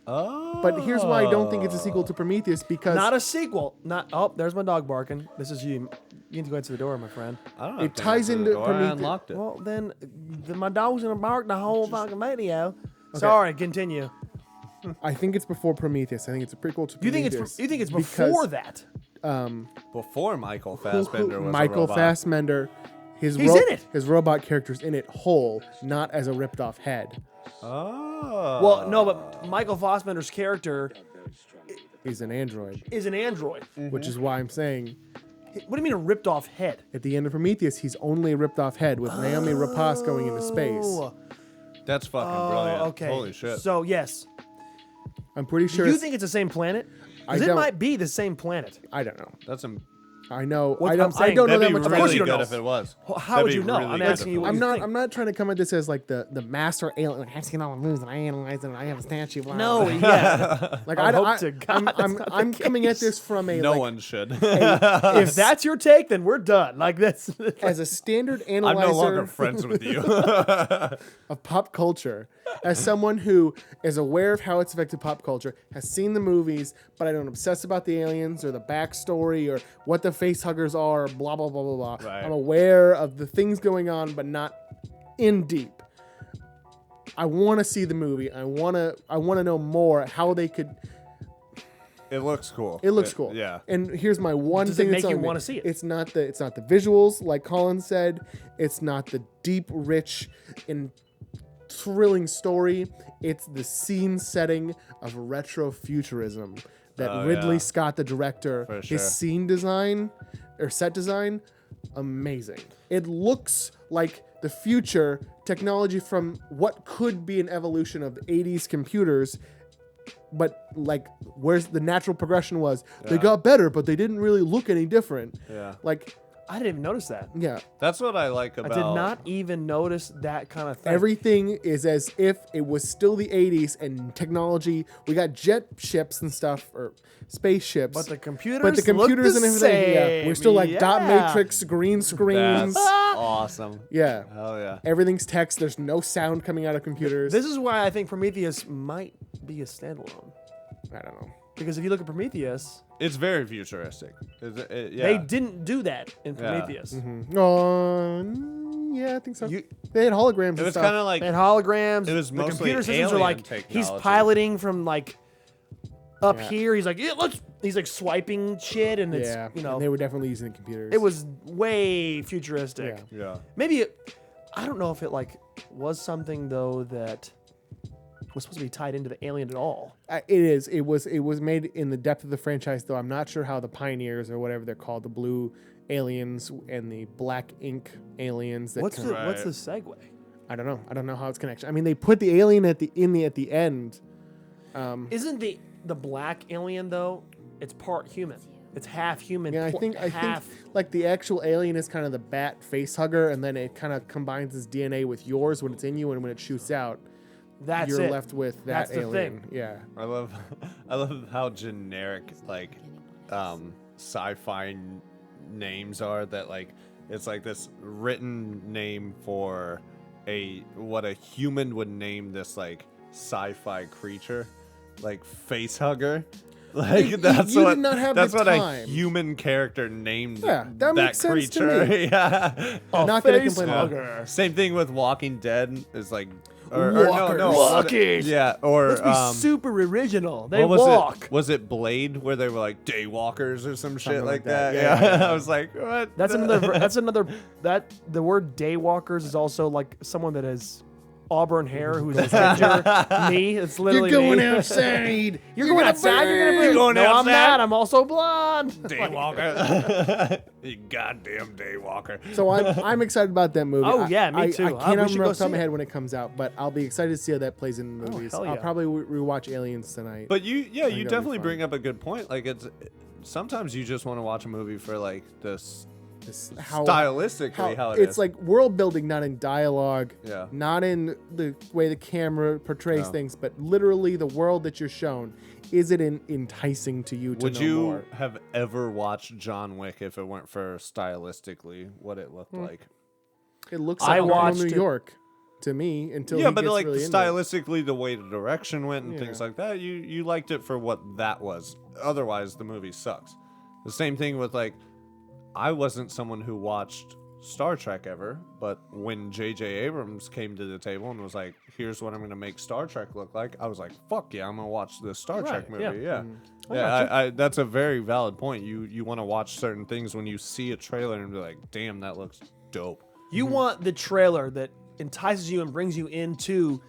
Oh. But here's why I don't think it's a sequel to Prometheus, because Not a sequel. Not. Oh, there's my dog barking. This is you. You need to go answer the door, my friend. I don't it have to ties answer the into door. I Prometheus. unlocked it. Well, then my dog's gonna bark the whole fucking video. Sorry, continue. I think it's before Prometheus. I think it's a prequel to You Prometheus. think it's because, before that? Before Michael Fassbender was a Michael robot. Fassbender, He's in it. His robot character's in it whole, not as a ripped off head. Oh. Well, no, but Michael Fassbender's character He's an android, is an android. which is why I'm saying What do you mean a ripped off head? at the end of Prometheus, he's only a ripped off head with Naomi Rapace going into space. Oh, That's fucking brilliant. okay. Holy shit. So yes, I'm pretty sure. you it's- think it's the same planet? I Because it don't- might be the same planet. I don't know. That's a. I know. What I I'm don't. I saying, don't know That'd that be much Of about course really you it. don't good know. if it was. Well, how That'd would be you know? really I'm good asking if you it what was. I'm not. think? I'm not trying to come at this as like the master alien. Like, I've seen all the movies and I analyze it and I have a statue. Blah, No, blah. yeah. Like I hope I, to God I'm, that's I'm, not the I'm coming at case. this from a No like, one should. If that's your take, then we're done. Like that's. as a standard I'm analyzer no longer friends with you. of pop culture, as someone who is aware of how it's affected pop culture, has seen the movies, but I don't obsess about the aliens or the backstory or what the face huggers are, blah blah blah blah blah. Right. I'm aware of the things going on, but not in deep. I want to see the movie. I want to know more how they could. It looks cool. It looks cool. Yeah. And here's my one Does thing it that's make you on me. wanna see it? It's not the visuals like Colin said. It's not the deep, rich, and thrilling story. It's the scene setting of retrofuturism that Oh, Ridley yeah. Scott, the director, For his sure. scene design or set design, amazing. It looks like the future technology from what could be an evolution of the 80s computers, but like where's the natural progression was. They Yeah. got better, but they didn't really look any different. Yeah. Like, I didn't even notice that. yeah, That's what I like I about. did not even notice that kind of thing. everything is as if it was still the 80s and technology. We got jet ships and stuff, or spaceships. But the computers and look everything, the yeah. We're still like dot same. Yeah. matrix, green That's screens. awesome. Yeah. Hell yeah. Everything's text. There's no sound coming out of computers. This is why I think Prometheus might be a standalone. I don't know. Because if you look at Prometheus, It's very futuristic. Yeah. they didn't do that in Yeah. Prometheus. Yeah, I think so. You- They had holograms It and was stuff. kind of like They had holograms. It was the mostly computer systems are alien like he's technology. piloting from like up Yeah. here. He's like, yeah, let's. He's like swiping shit, and it's yeah, you know, and they were definitely using the computers. it was way futuristic. Yeah. yeah. Maybe I don't know if it like was something though that was supposed to be tied into the alien at all. It is. It was made in the depth of the franchise, though. I'm not sure how the Pioneers or whatever they're called, the blue aliens and the black ink aliens. That What's come- the Right. what's the segue? I don't know. I don't know how it's connected. I mean, they put the alien at the end. Isn't the black alien though? It's part human. It's half human. Yeah, I think like the actual alien is kind of the bat face hugger, and then it kind of combines its DNA with yours when it's in you, and when it shoots out, that's you're it. left with that That's the alien. thing. Yeah. I love how generic like sci-fi names are. That like it's like this written name for what a human would name this like sci-fi creature, like face hugger. Like that's you what did not have that's the what time. a human character named Yeah, that makes sense to creature. me. Yeah. Not gonna face complain about it. hugger. Same thing with Walking Dead is like Walkers. Walking. Yeah, or Let's be super original. They what was walk. it? Was it Blade where they were like daywalkers or some shit Something like like that. that? Yeah, yeah. I was like, what? That's another. That's another. That the word daywalkers is also like someone that has auburn hair who's a ginger. Me. It's literally You're going me. outside. You're going outside. You're gonna You're burn. going No, I'm outside? not. I'm also blonde. Daywalker. You goddamn daywalker. So I'm excited about that movie. Oh, yeah, me too. I We can't should remember go off the top of my see it. head when it comes out, but I'll be excited to see how that plays in the movies. hell I'll yeah. probably rewatch Aliens tonight. But you that'll be definitely fun. bring up a good point. Like it's sometimes you just want to watch a movie for like this How stylistically how it it's is. like world building, not in dialogue, Yeah. not in the way the camera portrays No. things, but literally the world that you're shown. Is it enticing to you to Would know you more? have ever watched John Wick if it weren't for stylistically what it looked like? It looks I like watched New it- York to me until Yeah, he but gets like really into it. stylistically, the way the direction went and Yeah. things like that, you liked it for what that was. Otherwise, the movie sucks. The same thing with like, I wasn't someone who watched Star Trek ever, but when J.J. Abrams came to the table and was like, "Here's what I'm going to make Star Trek look like," I was like, "Fuck yeah, I'm gonna watch this Star Trek Right, movie." yeah. Yeah, I that's a very valid point. You want to watch certain things when you see a trailer and be like, "Damn, that looks dope." You want the trailer that entices you and brings you into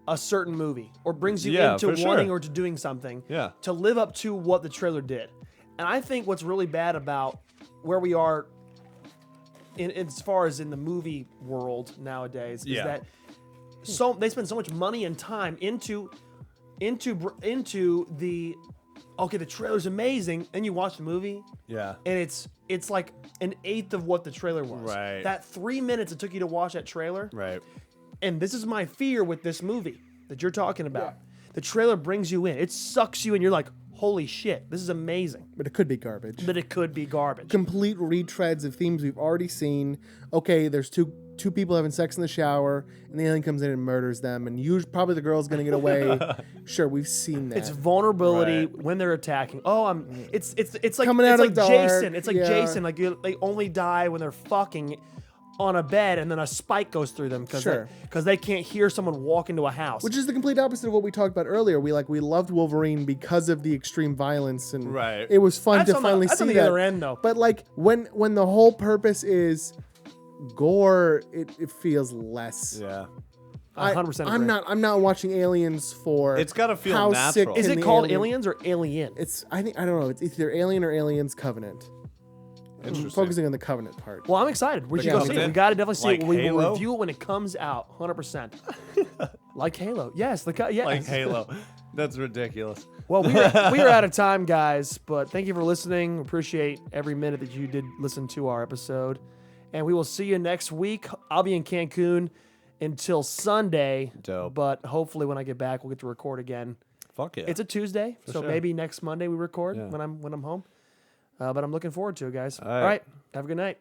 a certain movie or brings you Yeah, into for wanting sure. or to doing something Yeah. to live up to what the trailer did. And I think what's really bad about where we are in as far as in the movie world nowadays is Yeah. that they spend so much money and time into the okay, the trailer's amazing, and you watch the movie Yeah. and it's like an eighth of what the trailer was. Right. That 3 minutes it took you to watch that trailer. Right. And this is my fear with this movie that you're talking about. The trailer brings you in. It sucks you in. You're like, holy shit, this is amazing. But it could be garbage. But it could be garbage. Complete retreads of themes we've already seen. Okay, there's two people having sex in the shower, and the alien comes in and murders them, and probably the girl's gonna get away. Sure, we've seen that. It's vulnerability Right. when they're attacking. Oh, it's like Coming it's out like of dark, Jason. It's like yeah. Jason. Like they only die when they're fucking on a bed, and then a spike goes through them because Sure. they can't hear someone walk into a house. Which is the complete opposite of what we talked about earlier. We loved Wolverine because of the extreme violence, and Right. it was fun That's to on the- finally that's see on the that. other end, though. But like when the whole purpose is gore, it feels less. Yeah. 100% I'm agree. not watching Aliens for. It's gotta feel how natural. sick Is can it the called alien- Aliens or Alien? I don't know. It's either Alien or Aliens Covenant. Interesting. Focusing on the Covenant part. Well, I'm excited. We The should go see it. Covenant? We got to definitely see Like it. We will Halo? review it when it comes out, 100%. Like Halo. Yes. Yes. Like Halo. That's ridiculous. Well, we are out of time, guys, but thank you for listening. Appreciate every minute that you did listen to our episode. And we will see you next week. I'll be in Cancun until Sunday. Dope. But hopefully when I get back, we'll get to record again. Fuck yeah. It's a Tuesday, so sure. maybe next Monday we record Yeah. when I'm home. But I'm looking forward to it, guys. All right. All right. Have a good night.